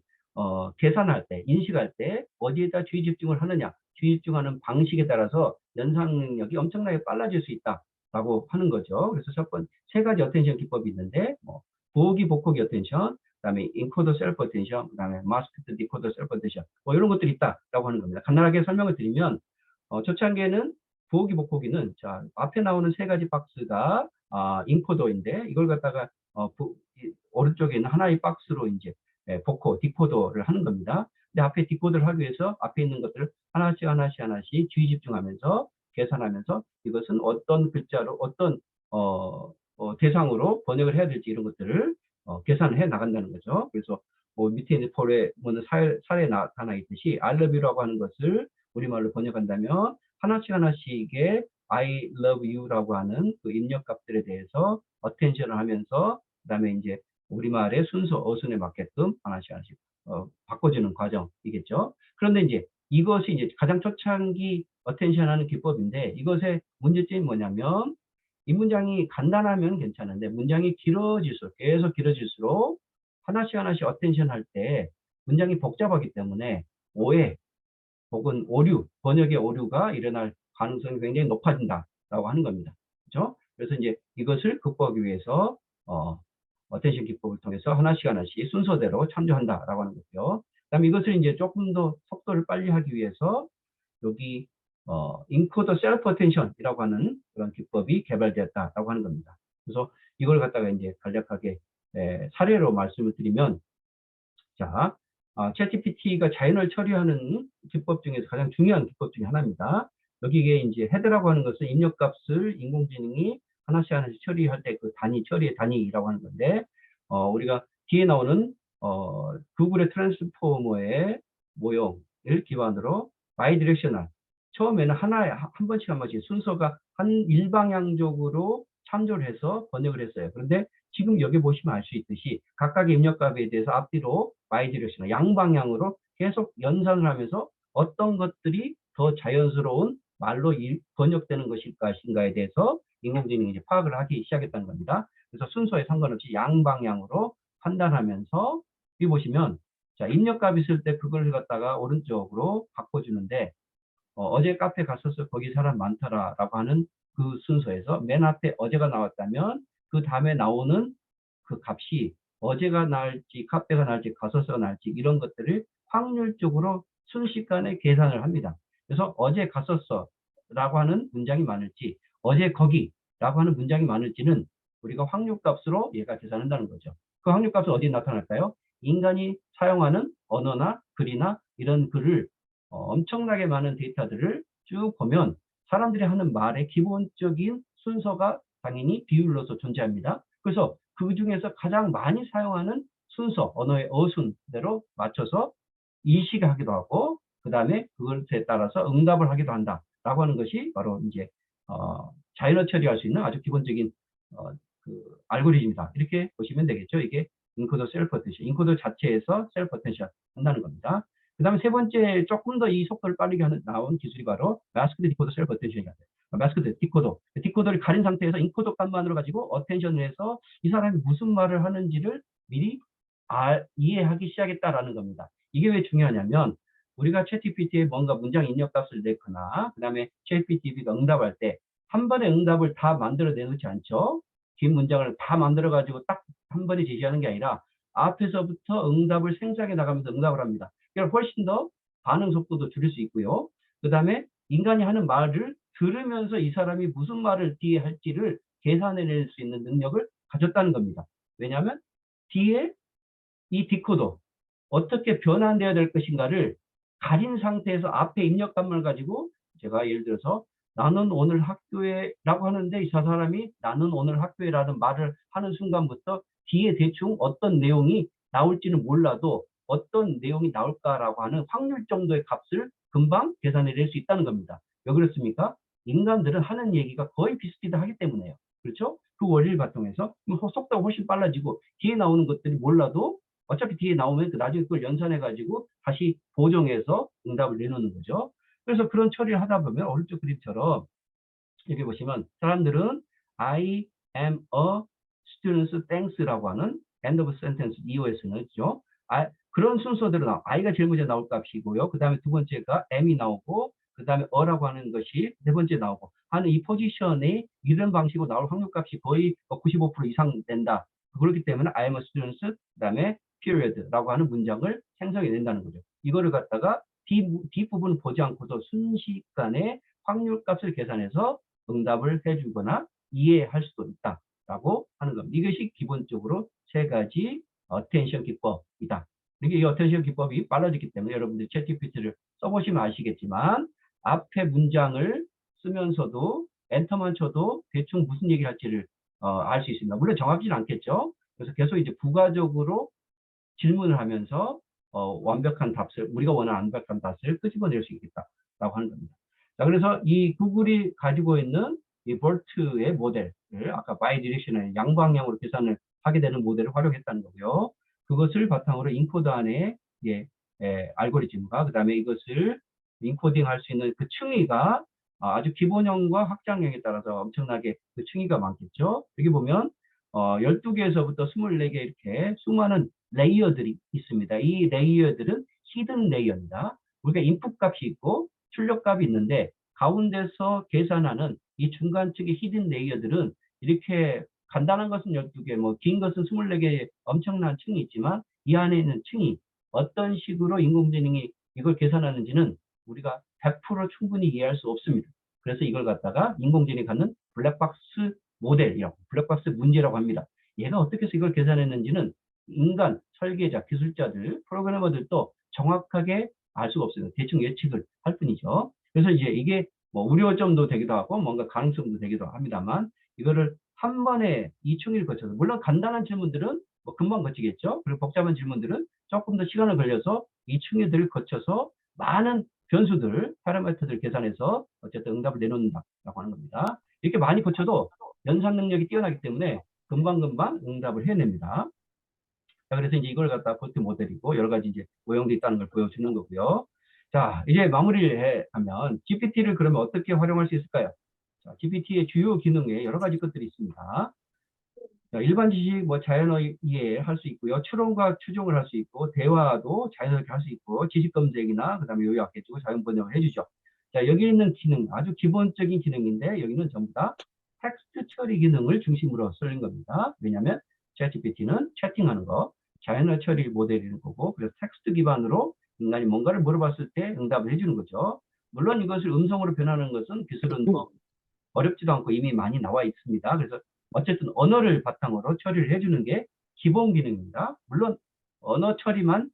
S1: 계산할 때, 인식할 때 어디에다 주의 집중을 하느냐, 주의 집중하는 방식에 따라서 연상 능력이 엄청나게 빨라질 수 있다라고 하는 거죠. 그래서 세 가지 어텐션 기법이 있는데, 뭐 보기, 복호기 어텐션, 그다음에 인코더 셀프 어텐션, 그다음에 마스크드 디코더 셀프 어텐션, 뭐 이런 것들이 있다라고 하는 겁니다. 간단하게 설명을 드리면, 초창기에는 보기, 복호기는 자 앞에 나오는 세 가지 박스가 인코더인데 이걸 갖다가 오른쪽에 있는 하나의 박스로 이제 복호, 디코더를 하는 겁니다. 근데 앞에 디코더를 하기 위해서 앞에 있는 것들을 하나씩 주의 집중하면서 계산하면서 이것은 어떤 글자로 어떤 대상으로 번역을 해야 될지 이런 것들을 계산을 해 나간다는 거죠. 그래서 뭐 밑에 있는 폴에 사례 나타나 있듯이 I love you라고 하는 것을 우리말로 번역한다면 하나씩의 I love you라고 하는 그 입력값들에 대해서 어텐션을 하면서 그다음에 이제 우리말의 순서, 어순에 맞게끔 하나씩 바꿔주는 과정이겠죠. 그런데 이제 이것이 이제 가장 초창기 어텐션하는 기법인데 이것의 문제점이 뭐냐면 이 문장이 간단하면 괜찮은데 문장이 길어질수록 계속 길어질수록 하나씩 어텐션 할 때 문장이 복잡하기 때문에 오해 혹은 오류, 번역의 오류가 일어날 가능성이 굉장히 높아진다라고 하는 겁니다. 그렇죠? 그래서 이제 이것을 극복하기 위해서 어텐션 기법을 통해서 하나씩 순서대로 참조한다라고 하는 거고요. 그다음에 이것을 이제 조금 더 속도를 빨리 하기 위해서 여기 인코더 셀프 어텐션이라고 하는 그런 기법이 개발되었다라고 하는 겁니다. 그래서 이걸 갖다가 이제 간략하게 사례로 말씀을 드리면, 자, 챗GPT가 자연어를 처리하는 기법 중에서 가장 중요한 기법 중에 하나입니다. 여기에 이제 헤드라고 하는 것은 입력값을 인공지능이 하나씩 처리할 때 그 처리의 단위라고 하는 건데, 우리가 뒤에 나오는 구글의 트랜스포머의 모형을 기반으로 바이디렉셔널, 처음에는 한 번씩 순서가 한 일방향적으로 참조를 해서 번역을 했어요. 그런데 지금 여기 보시면 알 수 있듯이 각각의 입력값에 대해서 앞뒤로 바이디렉셔널, 양방향으로 계속 연산을 하면서 어떤 것들이 더 자연스러운 말로 번역되는 것인가에 대해서 인공지능이 이제 파악을 하기 시작했다는 겁니다. 그래서 순서에 상관없이 양방향으로 판단하면서 여기 보시면 자 입력값 있을 때 그걸 갖다가 오른쪽으로 바꿔주는데 어제 카페 갔었어 거기 사람 많더라라고 하는 그 순서에서 맨 앞에 어제가 나왔다면 그 다음에 나오는 그 값이 어제가 나을지 카페가 나을지 갔었어가 나을지 이런 것들을 확률적으로 순식간에 계산을 합니다. 그래서 어제 갔었어 라고 하는 문장이 많을지 어제 거기라고 하는 문장이 많을지는 우리가 확률값으로 얘가 계산한다는 거죠. 그 확률값은 어디에 나타날까요? 인간이 사용하는 언어나 글이나 이런 글을 엄청나게 많은 데이터들을 쭉 보면 사람들이 하는 말의 기본적인 순서가 당연히 비율로서 존재합니다. 그래서 그 중에서 가장 많이 사용하는 순서, 언어의 어순대로 맞춰서 인식하기도 하고, 그 다음에 그것에 따라서 응답을 하기도 한다라고 하는 것이 바로 이제 자연어 처리할 수 있는 아주 기본적인 그 알고리즘이다. 이렇게 보시면 되겠죠. 이게 인코더 셀프 어텐션, 인코더 자체에서 셀프 어텐션 한다는 겁니다. 그 다음에 세 번째 조금 더 이 속도를 빠르게 나온 기술이 바로 마스크드 디코더 셀프 어텐션이다. 마스크드 디코더를 가린 상태에서 인코더 값만으로 가지고 어텐션을 해서 이 사람이 무슨 말을 하는지를 미리 이해하기 시작했다라는 겁니다. 이게 왜 중요하냐면 우리가 챗GPT에 뭔가 문장 입력값을 넣거나 그 다음에 챗GPT가 응답할 때 한 번에 응답을 다 만들어 내놓지 않죠. 긴 문장을 다 만들어 가지고 딱 한 번에 제시하는 게 아니라 앞에서부터 응답을 생성해 나가면서 응답을 합니다. 그러니까 훨씬 더 반응 속도도 줄일 수 있고요. 그 다음에 인간이 하는 말을 들으면서 이 사람이 무슨 말을 뒤에 할지를 계산해낼 수 있는 능력을 가졌다는 겁니다. 왜냐하면 뒤에 이 디코더 어떻게 변환되어야 될 것인가를 가린 상태에서 앞에 입력값만 가지고 제가 예를 들어서 나는 오늘 학교에 라고 하는데 이 사람이 나는 오늘 학교에 라는 말을 하는 순간부터 뒤에 대충 어떤 내용이 나올지는 몰라도 어떤 내용이 나올까라고 하는 확률 정도의 값을 금방 계산해 낼 수 있다는 겁니다. 왜 그렇습니까? 인간들은 하는 얘기가 거의 비슷하기 때문에요. 그렇죠? 그 원리를 바탕해서 속도가 훨씬 빨라지고 뒤에 나오는 것들이 몰라도 어차피 뒤에 나오면 나중에 그걸 연산해 가지고 다시 보정해서 응답을 내놓는 거죠. 그래서 그런 처리를 하다 보면 오른쪽 그림처럼 여기 보시면 사람들은 I am a student thanks라고 하는 end of sentence EOS는 있죠. 그런 순서대로 I가 제일 먼저 나올 값이고요. 그 다음에 두 번째가 M이 나오고, 그 다음에 어라고 하는 것이 네 번째 나오고 하는 이 포지션에 이런 방식으로 나올 확률값이 거의 95% 이상 된다. 그렇기 때문에 I am a student, 그 다음에 period라고 하는 문장을 생성해 낸다는 거죠. 이거를 갖다가 뒷부분 보지 않고도 순식간에 확률값을 계산해서 응답을 해주거나 이해할 수도 있다라고 하는 겁니다. 이것이 기본적으로 세 가지 어텐션 기법이다. 이게 이 어텐션 기법이 빨라졌기 때문에 여러분들이 챗GPT를 써보시면 아시겠지만 앞에 문장을 쓰면서도 엔터만 쳐도 대충 무슨 얘기를 할지를 알 수 있습니다. 물론 정확히는 않겠죠. 그래서 계속 이제 부가적으로 질문을 하면서 완벽한 답을 우리가 원하는 완벽한 답을 끄집어낼 수 있겠다라고 하는 겁니다. 자, 그래서 이 구글이 가지고 있는 이 볼트의 모델을 아까 바이디렉셔널 양방향으로 계산을 하게 되는 모델을 활용했다는 거고요. 그것을 바탕으로 인코드 안에 알고리즘과 그 다음에 이것을 인코딩할 수 있는 그 층위가 아주 기본형과 확장형에 따라서 엄청나게 그 층위가 많겠죠. 여기 보면 12개에서부터 24개 이렇게 수많은 레이어들이 있습니다. 이 레이어들은 히든 레이어입니다. 우리가 인풋 값이 있고 출력 값이 있는데 가운데서 계산하는 이 중간측의 히든 레이어들은 이렇게 간단한 것은 12개, 뭐 긴 것은 24개의 엄청난 층이 있지만 이 안에 있는 층이 어떤 식으로 인공지능이 이걸 계산하는지는 우리가 100% 충분히 이해할 수 없습니다. 그래서 이걸 갖다가 인공지능이 갖는 블랙박스 모델이라고, 블랙박스 문제라고 합니다. 얘가 어떻게 해서 이걸 계산했는지는 인간, 설계자, 기술자들, 프로그래머들도 정확하게 알 수가 없어요. 대충 예측을 할 뿐이죠. 그래서 이제 이게 뭐 우려점도 되기도 하고 뭔가 가능성도 되기도 합니다만 이거를 한 번에 이 층위를 거쳐서 물론 간단한 질문들은 뭐 금방 거치겠죠. 그리고 복잡한 질문들은 조금 더 시간을 걸려서 이 층위들을 거쳐서 많은 변수들, 파라미터들을 계산해서 어쨌든 응답을 내놓는다라고 하는 겁니다. 이렇게 많이 거쳐도 연산 능력이 뛰어나기 때문에 금방금방 응답을 해냅니다. 자, 그래서 이제 이걸 갖다 볼트 모델이고 여러 가지 이제 오형도 있다는 걸 보여주는 거고요. 자, 이제 마무리를 하면 GPT를 그러면 어떻게 활용할 수 있을까요? 자, GPT의 주요 기능에 여러 가지 것들이 있습니다. 자, 일반 지식, 뭐 자연어 이해할 수 있고요. 추론과 추종을 할 수 있고, 대화도 자연스럽게 할 수 있고, 지식 검색이나 그다음에 요약해주고 자연 번역을 해주죠. 자, 여기 있는 기능, 아주 기본적인 기능인데 여기는 전부 다 텍스트 처리 기능을 중심으로 쓰는 겁니다. 왜냐하면 챗GPT는 채팅하는 거, 자연어 처리 모델인 거고, 그래서 텍스트 기반으로 인간이 뭔가를 물어봤을 때 응답을 해주는 거죠. 물론 이것을 음성으로 변하는 것은 기술은 뭐 어렵지도 않고 이미 많이 나와 있습니다. 그래서 어쨌든 언어를 바탕으로 처리를 해주는 게 기본 기능입니다. 물론 언어 처리만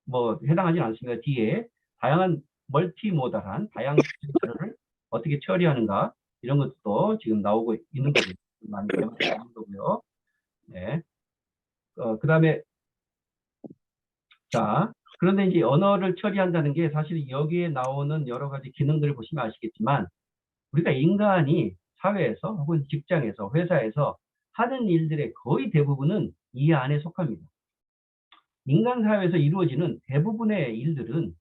S1: 뭐 해당하지 않습니다. 뒤에 다양한 멀티모달한 다양한 자료를 어떻게 처리하는가 이런 것도 지금 나오고 있는 거죠. 많이 배우는 거고요. 네. 그 다음에 자, 그런데 이제 언어를 처리한다는 게 사실 여기에 나오는 여러 가지 기능들을 보시면 아시겠지만 우리가 인간이 사회에서 혹은 직장에서 회사에서 하는 일들의 거의 대부분은 이 안에 속합니다. 인간 사회에서 이루어지는 대부분의 일들은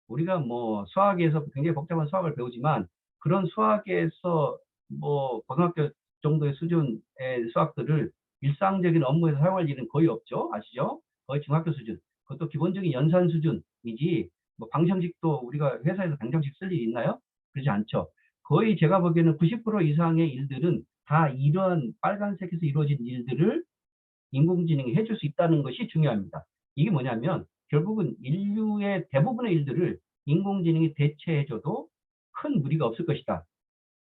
S1: 우리가 뭐 수학에서 굉장히 복잡한 수학을 배우지만 그런 수학에서 뭐 고등학교 정도의 수준의 수학들을 일상적인 업무에서 사용할 일은 거의 없죠. 아시죠? 거의 중학교 수준. 그것도 기본적인 연산 수준이지 뭐 방정식도 우리가 회사에서 방정식 쓸 일이 있나요? 그러지 않죠. 거의 제가 보기에는 90% 이상의 일들은 다 이런 빨간색에서 이루어진 일들을 인공지능이 해줄 수 있다는 것이 중요합니다. 이게 뭐냐면 결국은 인류의 대부분의 일들을 인공지능이 대체해줘도 큰 무리가 없을 것이다.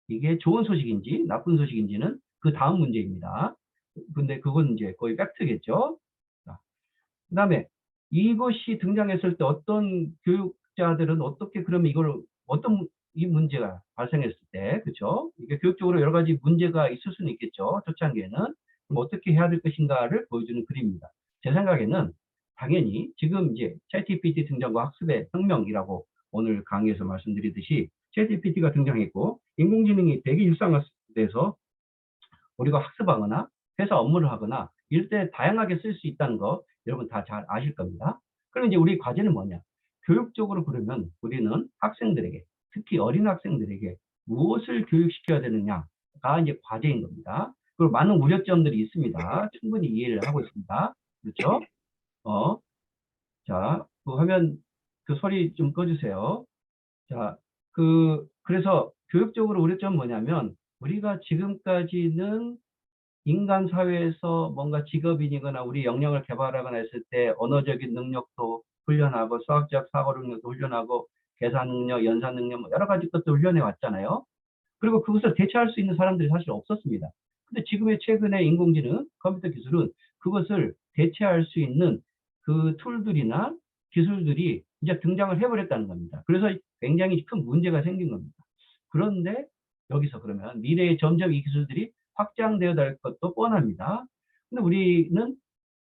S1: 이게 좋은 소식인지 나쁜 소식인지는 그 다음 문제입니다. 근데 그건 이제 거의 팩트겠죠. 그 다음에 이것이 등장했을 때 어떤 교육자들은 어떻게 그러면 이걸 어떤 이 문제가 발생했을 때 그렇죠? 이게 교육적으로 여러 가지 문제가 있을 수는 있겠죠. 초창기에는 그럼 어떻게 해야 될 것인가를 보여주는 그림입니다. 제 생각에는 당연히 지금 이제 챗GPT 등장과 학습의 혁명이라고 오늘 강의에서 말씀드리듯이 챗GPT가 등장했고 인공지능이 대기 일상화돼서 우리가 학습하거나 회사 업무를 하거나 이럴 때 다양하게 쓸 수 있다는 거 여러분 다 잘 아실 겁니다. 그럼 이제 우리 과제는 뭐냐? 교육적으로 그러면 우리는 학생들에게 특히 어린 학생들에게 무엇을 교육시켜야 되느냐가 이제 과제인 겁니다. 그리고 많은 우려점들이 있습니다. 충분히 이해를 하고 있습니다. 그렇죠? 자, 그 화면, 그 소리 좀 꺼주세요. 자, 그래서 교육적으로 우리 점 뭐냐면, 우리가 지금까지는 인간 사회에서 뭔가 직업인이거나 우리 역량을 개발하거나 했을 때 언어적인 능력도 훈련하고 수학적 사고 능력도 훈련하고 계산 능력, 연산 능력 뭐 여러 가지 것도 훈련해 왔잖아요. 그리고 그것을 대체할 수 있는 사람들이 사실 없었습니다. 근데 지금의 최근의 인공지능, 컴퓨터 기술은 그것을 대체할 수 있는 그 툴들이나 기술들이 이제 등장을 해버렸다는 겁니다. 그래서 굉장히 큰 문제가 생긴 겁니다. 그런데 여기서 그러면 미래에 점점 이 기술들이 확장되어 갈 것도 뻔합니다. 근데 우리는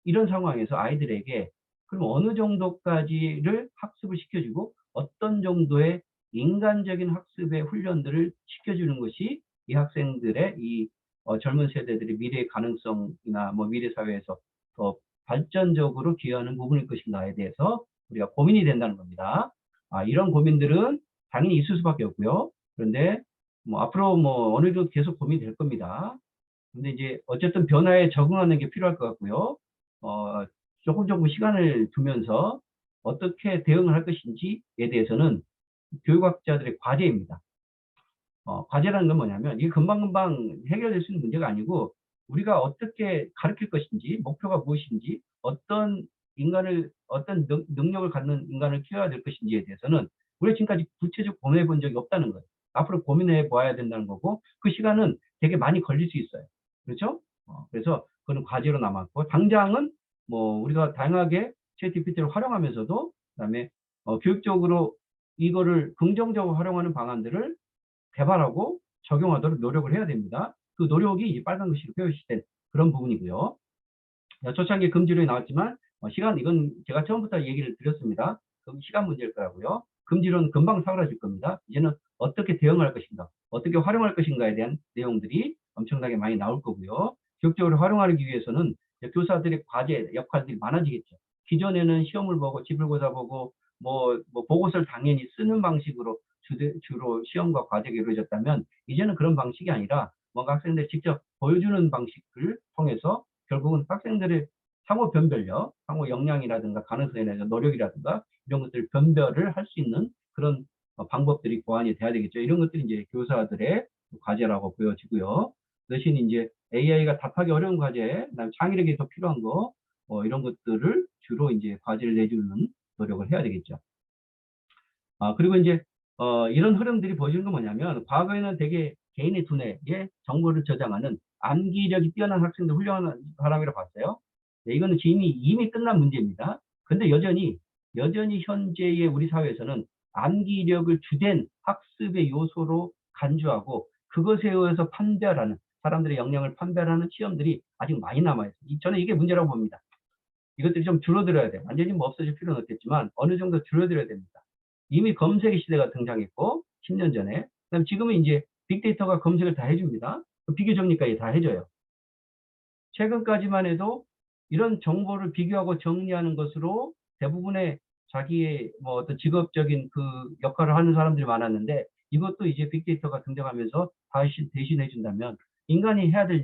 S1: 이런 상황에서 아이들에게 그럼 어느 정도까지를 학습을 시켜주고 어떤 정도의 인간적인 학습의 훈련들을 시켜주는 것이 이 학생들의 이 젊은 세대들의 미래의 가능성이나 뭐 미래 사회에서 더 발전적으로 기여하는 부분일 것인가에 대해서 우리가 고민이 된다는 겁니다. 이런 고민들은 당연히 있을 수밖에 없고요. 그런데 뭐 앞으로 뭐 어느 정도 계속 고민이 될 겁니다. 근데 이제 어쨌든 변화에 적응하는 게 필요할 것 같고요. 조금 시간을 두면서 어떻게 대응을 할 것인지에 대해서는 교육학자들의 과제입니다. 과제라는 건 뭐냐면 이게 금방금방 해결될 수 있는 문제가 아니고 우리가 어떻게 가르칠 것인지 목표가 무엇인지 어떤 능력을 갖는 인간을 키워야 될 것인지에 대해서는 우리가 지금까지 구체적으로 고민해 본 적이 없다는 거예요. 앞으로 고민해 보아야 된다는 거고 그 시간은 되게 많이 걸릴 수 있어요. 그렇죠? 그래서 그건 과제로 남았고 당장은 뭐 우리가 다양하게 챗GPT를 활용하면서도 그다음에 교육적으로 이거를 긍정적으로 활용하는 방안들을 개발하고 적용하도록 노력을 해야 됩니다. 그 노력이 이제 빨간 글씨로 표시된 그런 부분이고요. 초창기 금지론이 나왔지만 이건 제가 처음부터 얘기를 드렸습니다. 그럼 시간 문제일 거라고요. 금지론 금방 사라질 겁니다. 이제는 어떻게 대응할 것인가, 어떻게 활용할 것인가에 대한 내용들이 엄청나게 많이 나올 거고요. 교육적으로 활용하기 위해서는 교사들의 과제, 역할들이 많아지겠죠. 기존에는 시험을 보고 지불고사 보고 뭐 보고서를 당연히 쓰는 방식으로 주로 시험과 과제가 이루어졌다면 이제는 그런 방식이 아니라 뭔가 학생들이 직접 보여주는 방식을 통해서 결국은 학생들의 상호 변별력, 상호 역량이라든가 가능성에 대한 노력이라든가 이런 것들을 변별을 할 수 있는 그런 방법들이 보완이 돼야 되겠죠. 이런 것들이 이제 교사들의 과제라고 보여지고요. 대신 이제 AI가 답하기 어려운 과제, 그다음에 창의력이 더 필요한 거, 이런 것들을 주로 이제 과제를 내주는 노력을 해야 되겠죠. 그리고 이제 이런 흐름들이 보여주는 건 뭐냐면 과거에는 되게 개인의 두뇌에 정보를 저장하는 암기력이 뛰어난 학생들 훌륭한 사람이라고 봤어요. 네, 이거는 이미 끝난 문제입니다. 근데 여전히 현재의 우리 사회에서는 암기력을 주된 학습의 요소로 간주하고 그것에 의해서 판별하는 사람들의 역량을 판별하는 시험들이 아직 많이 남아있어요. 저는 이게 문제라고 봅니다. 이것들이 좀 줄어들어야 돼요. 완전히 뭐 없어질 필요는 없겠지만 어느 정도 줄어들어야 됩니다. 이미 검색의 시대가 등장했고 10년 전에 그다음 지금은 이제 빅데이터가 검색을 다 해줍니다. 비교 정리까지 다 해줘요. 최근까지만 해도 이런 정보를 비교하고 정리하는 것으로 대부분의 자기의 뭐 어떤 직업적인 그 역할을 하는 사람들이 많았는데 이것도 이제 빅데이터가 등장하면서 대신해 준다면 인간이 해야 될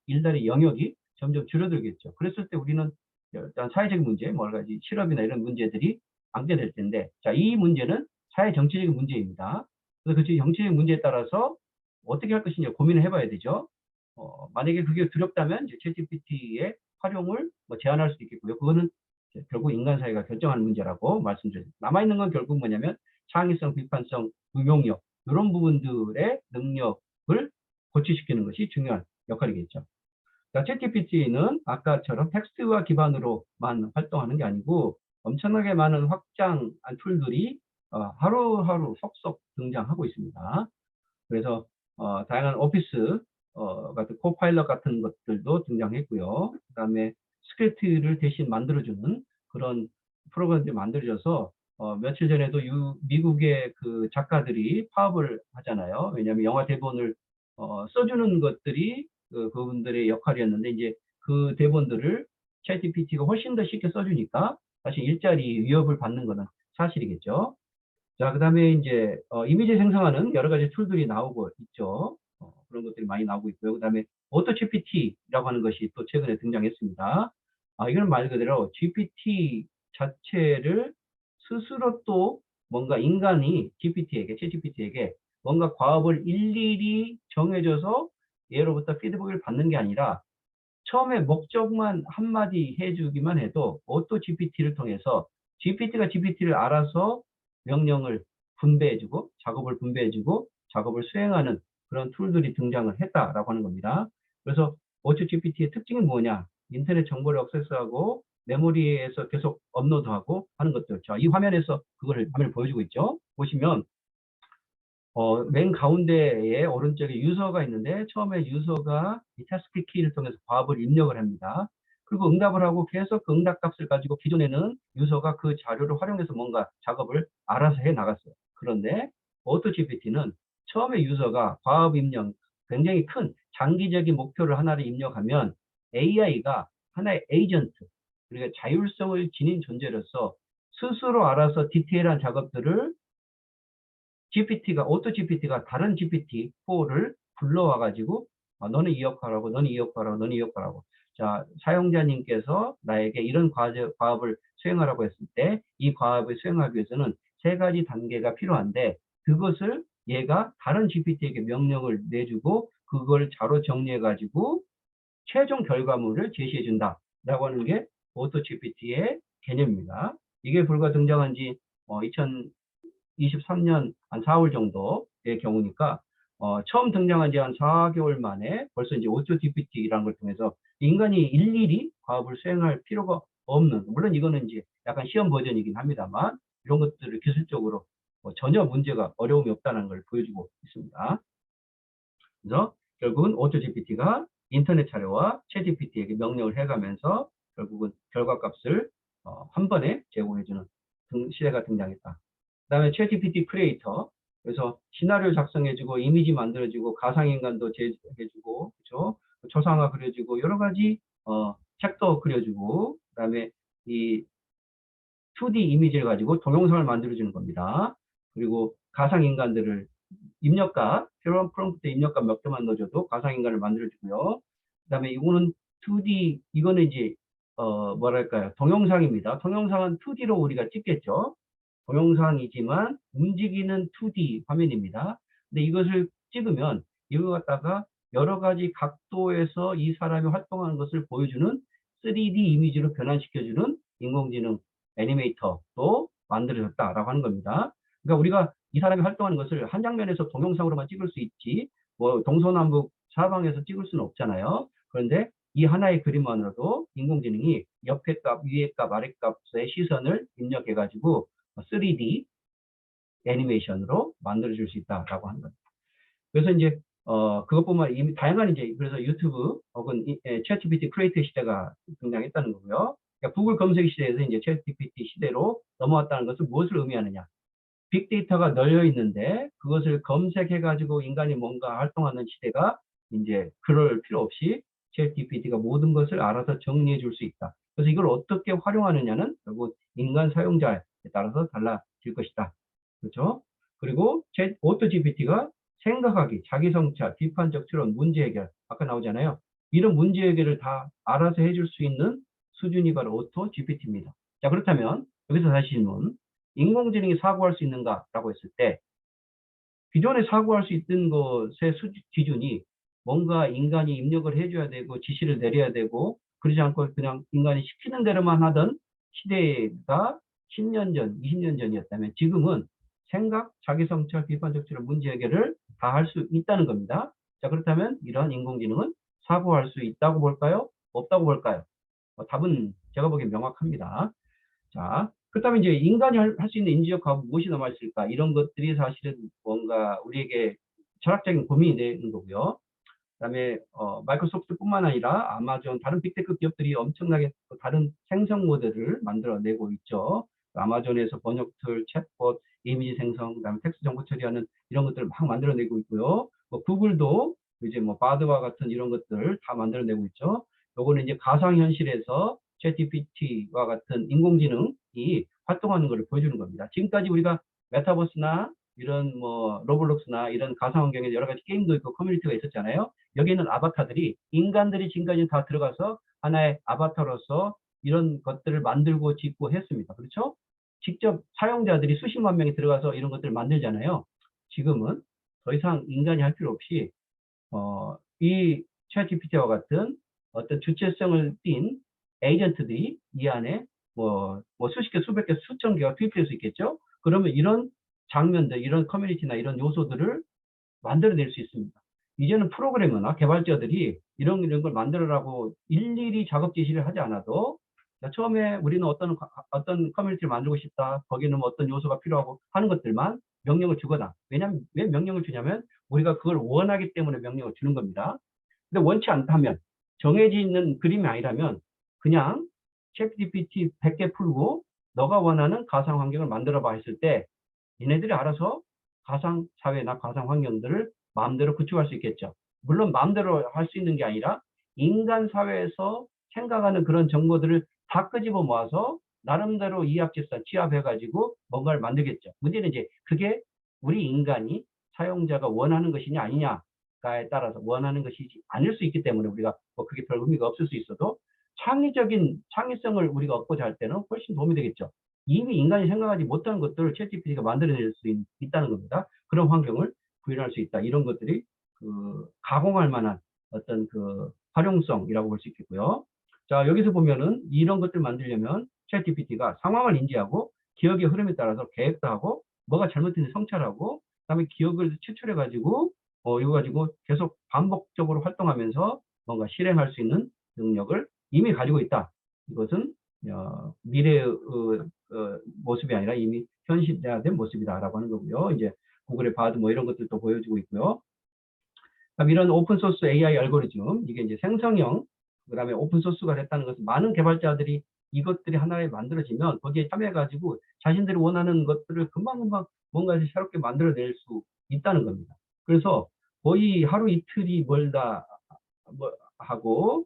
S1: 일들의 영역이 점점 줄어들겠죠. 그랬을 때 우리는 일단 사회적인 문제, 뭐랄지 실업이나 이런 문제들이 안게 될 텐데, 자, 이 문제는 사회 정치적인 문제입니다. 그래서 그 정치적인 문제에 따라서 어떻게 할 것인지 고민을 해봐야 되죠. 만약에 그게 두렵다면 이제 챗GPT의 활용을 뭐 제한할 수도 있겠고요. 그거는 결국 인간 사회가 결정하는 문제라고 말씀드립니다. 남아있는 건 결국 뭐냐면 창의성, 비판성, 응용력 이런 부분들의 능력을 고취시키는 것이 중요한 역할이겠죠. 자, 챗GPT는 아까처럼 텍스트와 기반으로만 활동하는 게 아니고 엄청나게 많은 확장한 툴들이 하루하루 속속 등장하고 있습니다. 그래서 다양한 오피스 같은 코파일럿 같은 것들도 등장했고요. 그다음에 스크립트를 대신 만들어주는 그런 프로그램들이 만들어져서 며칠 전에도 미국의 그 작가들이 파업을 하잖아요. 왜냐하면 영화 대본을 써주는 것들이 그분들의 역할이었는데 이제 그 대본들을 챗GPT가 훨씬 더 쉽게 써주니까 사실 일자리 위협을 받는 것은 사실이겠죠. 자, 그다음에 이제 이미지 생성하는 여러 가지 툴들이 나오고 있죠. 그런 것들이 많이 나오고 있고요. 그다음에 오토 GPT라고 하는 것이 또 최근에 등장했습니다. 이건 말 그대로 GPT 자체를 스스로 또 뭔가 인간이 챗GPT에게 뭔가 과업을 일일이 정해줘서 예로부터 피드백을 받는 게 아니라 처음에 목적만 한마디 해주기만 해도 오토 GPT를 통해서 GPT가 GPT를 알아서 명령을 분배해주고 작업을 수행하는 그런 툴들이 등장을 했다라고 하는 겁니다. 그래서 오토 GPT의 특징이 뭐냐? 인터넷 정보를 액세스하고 메모리에서 계속 업로드하고 하는 것들. 자, 이 화면에서 화면을 보여주고 있죠. 보시면 맨 가운데에 오른쪽에 유저가 있는데 처음에 유저가 이 태스크 키를 통해서 과업을 입력을 합니다. 그리고 응답을 하고 계속 그 응답 값을 가지고 기존에는 유저가 그 자료를 활용해서 뭔가 작업을 알아서 해 나갔어요. 그런데 오토 GPT는 처음에 유저가 과업 입력, 굉장히 큰 장기적인 목표를 하나를 입력하면 AI가 하나의 에이전트, 그러니까 자율성을 지닌 존재로서 스스로 알아서 디테일한 작업들을 오토 GPT가 다른 GPT-4를 불러와 가지고 너는 이 역할하고 너는 이 역할하고 너는 이 역할하고, 자, 사용자님께서 나에게 이런 과업을 수행하라고 했을 때 이 과업을 수행하기 위해서는 세 가지 단계가 필요한데 그것을 얘가 다른 GPT에게 명령을 내주고 그걸 자로 정리해 가지고 최종 결과물을 제시해 준다 라고 하는 게 오토 GPT의 개념입니다. 이게 불과 등장한 지 2023년 한 4월 정도의 경우니까 처음 등장한 지 한 4개월 만에 벌써 이제 오토 GPT라는 걸 통해서 인간이 일일이 과업을 수행할 필요가 없는, 물론 이거는 이제 약간 시험 버전이긴 합니다만 이런 것들을 기술적으로 전혀 문제가 어려움이 없다는 걸 보여주고 있습니다. 그래서 결국은 오토 GPT가 인터넷 자료와 챗 GPT에게 명령을 해가면서 결국은 결과값을 한 번에 제공해주는 시대가 등장했다. 그다음에 챗 GPT 크리에이터, 그래서 시나리오 작성해주고 이미지 만들어주고 가상인간도 제작해주고, 그렇죠? 초상화 그려주고 여러 가지 책도 그려주고, 그다음에 이 2D 이미지를 가지고 동영상을 만들어주는 겁니다. 그리고 가상인간들을 필요한 프롬프트 입력값 몇 개만 넣어줘도 가상인간을 만들어주고요. 그다음에 이거는 2D, 이거는 이제 뭐랄까요, 동영상입니다. 동영상은 2D로 우리가 찍겠죠. 동영상이지만 움직이는 2D 화면입니다. 근데 이것을 찍으면 이거 갖다가 여러 가지 각도에서 이 사람이 활동하는 것을 보여주는 3D 이미지로 변환시켜주는 인공지능 애니메이터도 만들어졌다라고 하는 겁니다. 그러니까 우리가 이 사람이 활동하는 것을 한 장면에서 동영상으로만 찍을 수 있지 뭐 동서남북 사방에서 찍을 수는 없잖아요. 그런데 이 하나의 그림만으로도 인공지능이 옆에 값, 위에 값, 아래 값의 시선을 입력해 가지고 3D 애니메이션으로 만들어줄 수 있다라고 하는 겁니다. 그래서 이제 그것뿐만 이미 다양한 이제 그래서 유튜브 혹은 챗 GPT 크리에이터 시대가 등장했다는 거고요. 그러니까 구글 검색 시대에서 이제 챗 GPT 시대로 넘어왔다는 것은 무엇을 의미하느냐? 빅데이터가 널려 있는데 그것을 검색해 가지고 인간이 뭔가 활동하는 시대가 이제 그럴 필요 없이 챗 GPT가 모든 것을 알아서 정리해 줄 수 있다. 그래서 이걸 어떻게 활용하느냐는 결국 인간 사용자에 따라서 달라질 것이다. 그렇죠? 그리고 오토 GPT가 생각하기, 자기 성찰, 비판적 추론, 문제 해결, 아까 나오잖아요. 이런 문제 해결을 다 알아서 해줄 수 있는 수준이 바로 오토 GPT입니다. 자, 그렇다면 여기서 다시 질문. 인공지능이 사고할 수 있는가라고 했을 때 기존에 사고할 수 있던 것의 기준이 뭔가 인간이 입력을 해줘야 되고 지시를 내려야 되고 그러지 않고 그냥 인간이 시키는 대로만 하던 시대가 10년 전, 20년 전이었다면 지금은 생각, 자기성찰, 비판적 추론, 문제 해결을 다 할 수 있다는 겁니다. 자, 그렇다면 이러한 인공지능은 사고할 수 있다고 볼까요? 없다고 볼까요? 답은 제가 보기엔 명확합니다. 자, 그렇다면 이제 인간이 할 수 있는 인지적 과업은 무엇이 남아있을까? 이런 것들이 사실은 뭔가 우리에게 철학적인 고민이 되는 거고요. 그다음에 마이크로소프트뿐만 아니라 아마존, 다른 빅테크 기업들이 엄청나게 다른 생성 모델을 만들어내고 있죠. 아마존에서 번역 툴, 챗봇, 이미지 생성, 그다음에 텍스트 정보 처리하는 이런 것들을 막 만들어내고 있고요. 구글도 이제 바드와 같은 이런 것들 다 만들어내고 있죠. 요거는 이제 가상현실에서 챗GPT와 같은 인공지능이 활동하는 것을 보여주는 겁니다. 지금까지 우리가 메타버스나 이런 로블록스나 이런 가상환경에 여러 가지 게임도 있고 커뮤니티가 있었잖아요. 여기는 아바타들이 인간들이 지금까지 다 들어가서 하나의 아바타로서 이런 것들을 만들고 짓고 했습니다. 그렇죠? 직접 사용자들이 수십만 명이 들어가서 이런 것들을 만들잖아요. 지금은 더 이상 인간이 할 필요 없이 이 챗GPT와 같은 어떤 주체성을 띤 에이전트들이 이 안에 수십 개, 수백 개, 수천 개가 투입될 수 있겠죠. 그러면 이런 장면들, 이런 커뮤니티나 이런 요소들을 만들어낼 수 있습니다. 이제는 프로그래머나 개발자들이 이런 걸 만들어라고 일일이 작업 지시를 하지 않아도, 처음에 우리는 어떤 커뮤니티를 만들고 싶다, 거기는 뭐 어떤 요소가 필요하고 하는 것들만 명령을 주거나, 왜냐하면 왜 명령을 주냐면 우리가 그걸 원하기 때문에 명령을 주는 겁니다. 근데 원치 않다면, 정해져 있는 그림이 아니라면 그냥 챗GPT 100개 풀고 너가 원하는 가상 환경을 만들어 봐 했을 때 얘네들이 알아서 가상 사회나 가상 환경들을 마음대로 구축할 수 있겠죠. 물론 마음대로 할 수 있는 게 아니라 인간 사회에서 생각하는 그런 정보들을 다 끄집어 모아서 나름대로 이합집산 취합해 가지고 뭔가를 만들겠죠. 문제는 이제 그게 우리 인간이 사용자가 원하는 것이냐 아니냐에 따라서 원하는 것이 아닐 수 있기 때문에 우리가 그게 별 의미가 없을 수 있어도 창의적인 창의성을 우리가 얻고자 할 때는 훨씬 도움이 되겠죠. 이미 인간이 생각하지 못한 것들을 챗GPT가 만들어낼 수 있다는 겁니다. 그런 환경을 구현할 수 있다. 이런 것들이 가공할 만한 어떤 활용성이라고 볼 수 있겠고요. 자, 여기서 보면은 이런 것들 만들려면 챗GPT가 상황을 인지하고 기억의 흐름에 따라서 계획도 하고 뭐가 잘못됐는지 성찰하고 그다음에 기억을 추출해 가지고 이거 가지고 계속 반복적으로 활동하면서 뭔가 실행할 수 있는 능력을 이미 가지고 있다. 이것은 미래의 모습이 아니라 이미 현실화된 모습이다라고 하는 거고요. 이제 구글의 바드 이런 것들도 보여주고 있고요. 이런 오픈소스 AI 알고리즘, 이게 이제 생성형, 그 다음에 오픈소스가 됐다는 것은 많은 개발자들이 이것들이 하나에 만들어지면 거기에 참여해가지고 자신들이 원하는 것들을 금방금방 뭔가 새롭게 만들어낼 수 있다는 겁니다. 그래서 거의 하루 이틀이 멀다 하고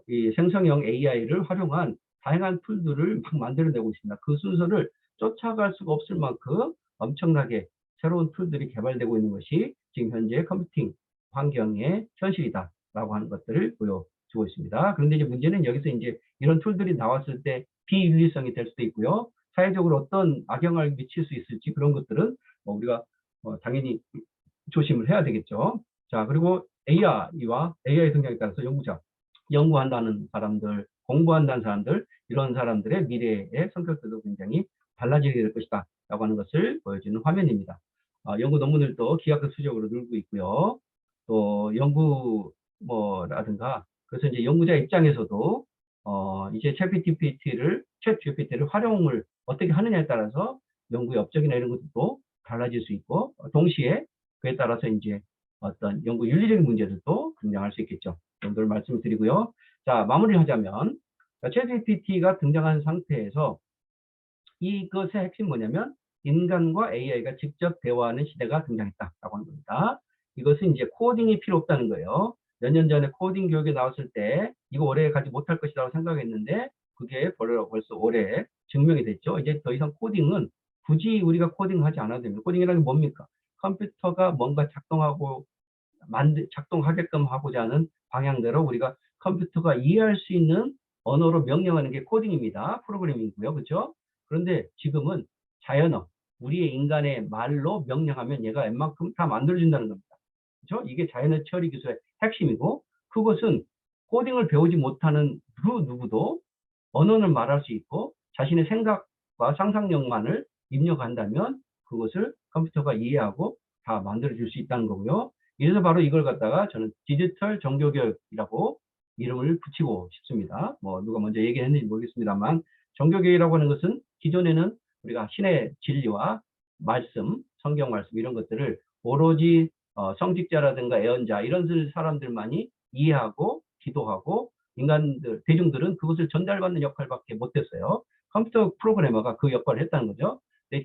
S1: 이 생성형 AI를 활용한 다양한 툴들을 막 만들어내고 있습니다. 그 순서를 쫓아갈 수가 없을 만큼 엄청나게 새로운 툴들이 개발되고 있는 것이 지금 현재 컴퓨팅 환경의 현실이다라고 하는 것들을 보여주고 있습니다. 그런데 이제 문제는 여기서 이제 이런 툴들이 나왔을 때 비윤리성이 될 수도 있고요. 사회적으로 어떤 악영향을 미칠 수 있을지 그런 것들은 우리가 당연히 조심을 해야 되겠죠. 자, 그리고 AI와 AI 성장에 따라서 연구한다는 사람들, 공부한다는 사람들, 이런 사람들의 미래의 성격들도 굉장히 달라지게 될 것이다 라고 하는 것을 보여주는 화면입니다. 연구 논문들도 기하급 수적으로 늘고 있고요. 또 연구라든가 그래서 이제 연구자 입장에서도 이제 챗GPT를 활용을 어떻게 하느냐에 따라서 연구의 업적이나 이런 것도 달라질 수 있고 동시에 그에 따라서 이제 어떤 연구 윤리적인 문제들도 등장할 수 있겠죠. 정도를 말씀을 드리고요. 자, 마무리를 하자면 챗GPT가 등장한 상태에서 이것의 핵심 뭐냐면 인간과 AI가 직접 대화하는 시대가 등장했다라고 하는 겁니다. 이것은 이제 코딩이 필요 없다는 거예요. 몇 년 전에 코딩 교육에 나왔을 때 이거 오래 가지 못할 것이라고 생각했는데 그게 벌써 오래 증명이 됐죠. 이제 더 이상 코딩은 굳이 우리가 코딩하지 않아도 됩니다. 코딩이라는 게 뭡니까? 컴퓨터가 뭔가 작동하게끔 하고자 하는 방향대로 우리가 컴퓨터가 이해할 수 있는 언어로 명령하는 게 코딩입니다. 프로그래밍이고요. 그렇죠? 그런데 지금은 자연어, 우리의 인간의 말로 명령하면 얘가 웬만큼 다 만들어준다는 겁니다. 그렇죠? 이게 자연어 처리 기술의 핵심이고 그것은 코딩을 배우지 못하는 그 누구도 언어는 말할 수 있고 자신의 생각과 상상력만을 입력한다면 그것을 컴퓨터가 이해하고 다 만들어줄 수 있다는 거고요. 이래서 바로 이걸 갖다가 저는 디지털 종교교육이라고 이름을 붙이고 싶습니다. 누가 먼저 얘기했는지 모르겠습니다만 종교교육이라고 하는 것은 기존에는 우리가 신의 진리와 말씀, 성경 말씀 이런 것들을 오로지 성직자라든가 애언자 이런 사람들만이 이해하고 기도하고 인간들, 대중들은 그것을 전달받는 역할밖에 못했어요. 컴퓨터 프로그래머가 그 역할을 했다는 거죠.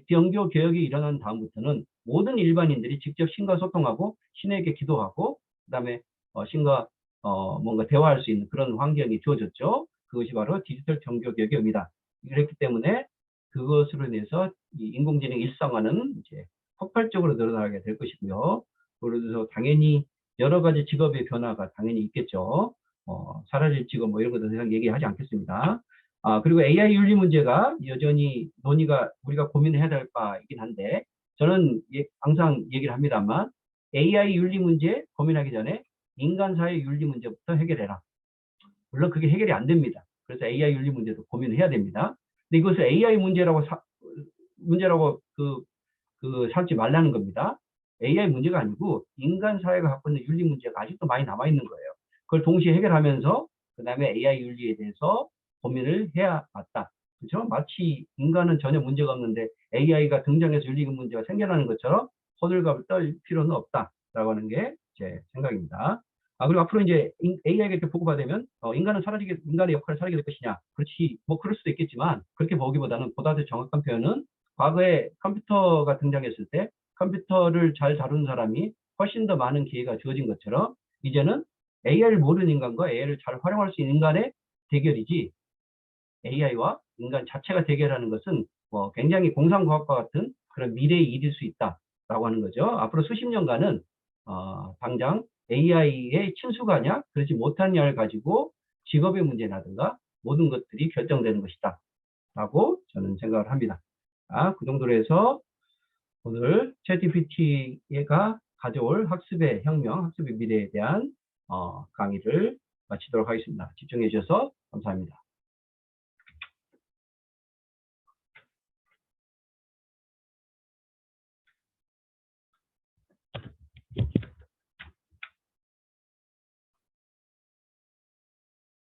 S1: 종교 개혁이 일어난 다음부터는 모든 일반인들이 직접 신과 소통하고 신에게 기도하고 그다음에 신과 뭔가 대화할 수 있는 그런 환경이 주어졌죠. 그것이 바로 디지털 종교 개혁의 의미다. 그렇기 때문에 그것으로 인해서 이 인공지능 일상화는 이제 폭발적으로 늘어나게 될 것이고요. 그래서 당연히 여러 가지 직업의 변화가 당연히 있겠죠. 사라질 직업 뭐 이런 것도 더 이상 얘기하지 않겠습니다. 그리고 AI 윤리 문제가 여전히 논의가 우리가 고민해야 될 바이긴 한데 저는 항상 얘기를 합니다만 AI 윤리 문제 고민하기 전에 인간사회 윤리 문제부터 해결해라. 물론 그게 해결이 안 됩니다. 그래서 AI 윤리 문제도 고민을 해야 됩니다. 근데 이것을 AI 문제라고 삼지 말라는 겁니다. AI 문제가 아니고 인간 사회가 갖고 있는 윤리 문제가 아직도 많이 남아 있는 거예요. 그걸 동시에 해결하면서 그다음에 AI 윤리에 대해서 고민을 해야 맞다. 그렇죠? 마치 인간은 전혀 문제가 없는데 AI가 등장해서 윤리 문제가 생겨나는 것처럼 호들갑을 떨 필요는 없다라고 하는 게 제 생각입니다. 그리고 앞으로 이제 AI가 이렇게 보고받으면 인간의 역할을 사라지게 될 것이냐? 그렇지, 뭐 그럴 수도 있겠지만 그렇게 보기보다는 보다 더 정확한 표현은 과거에 컴퓨터가 등장했을 때 컴퓨터를 잘 다루는 사람이 훨씬 더 많은 기회가 주어진 것처럼 이제는 AI를 모르는 인간과 AI를 잘 활용할 수 있는 인간의 대결이지 AI와 인간 자체가 대결하는 것은 굉장히 공상과학과 같은 그런 미래의 일일 수 있다라고 하는 거죠. 앞으로 수십 년간은 당장 AI의 친수가냐 그러지 못하냐를 가지고 직업의 문제라든가 모든 것들이 결정되는 것이다 라고 저는 생각을 합니다. 그 정도로 해서 오늘 챗GPT가 가져올 학습의 혁명, 학습의 미래에 대한 강의를 마치도록 하겠습니다. 집중해 주셔서 감사합니다.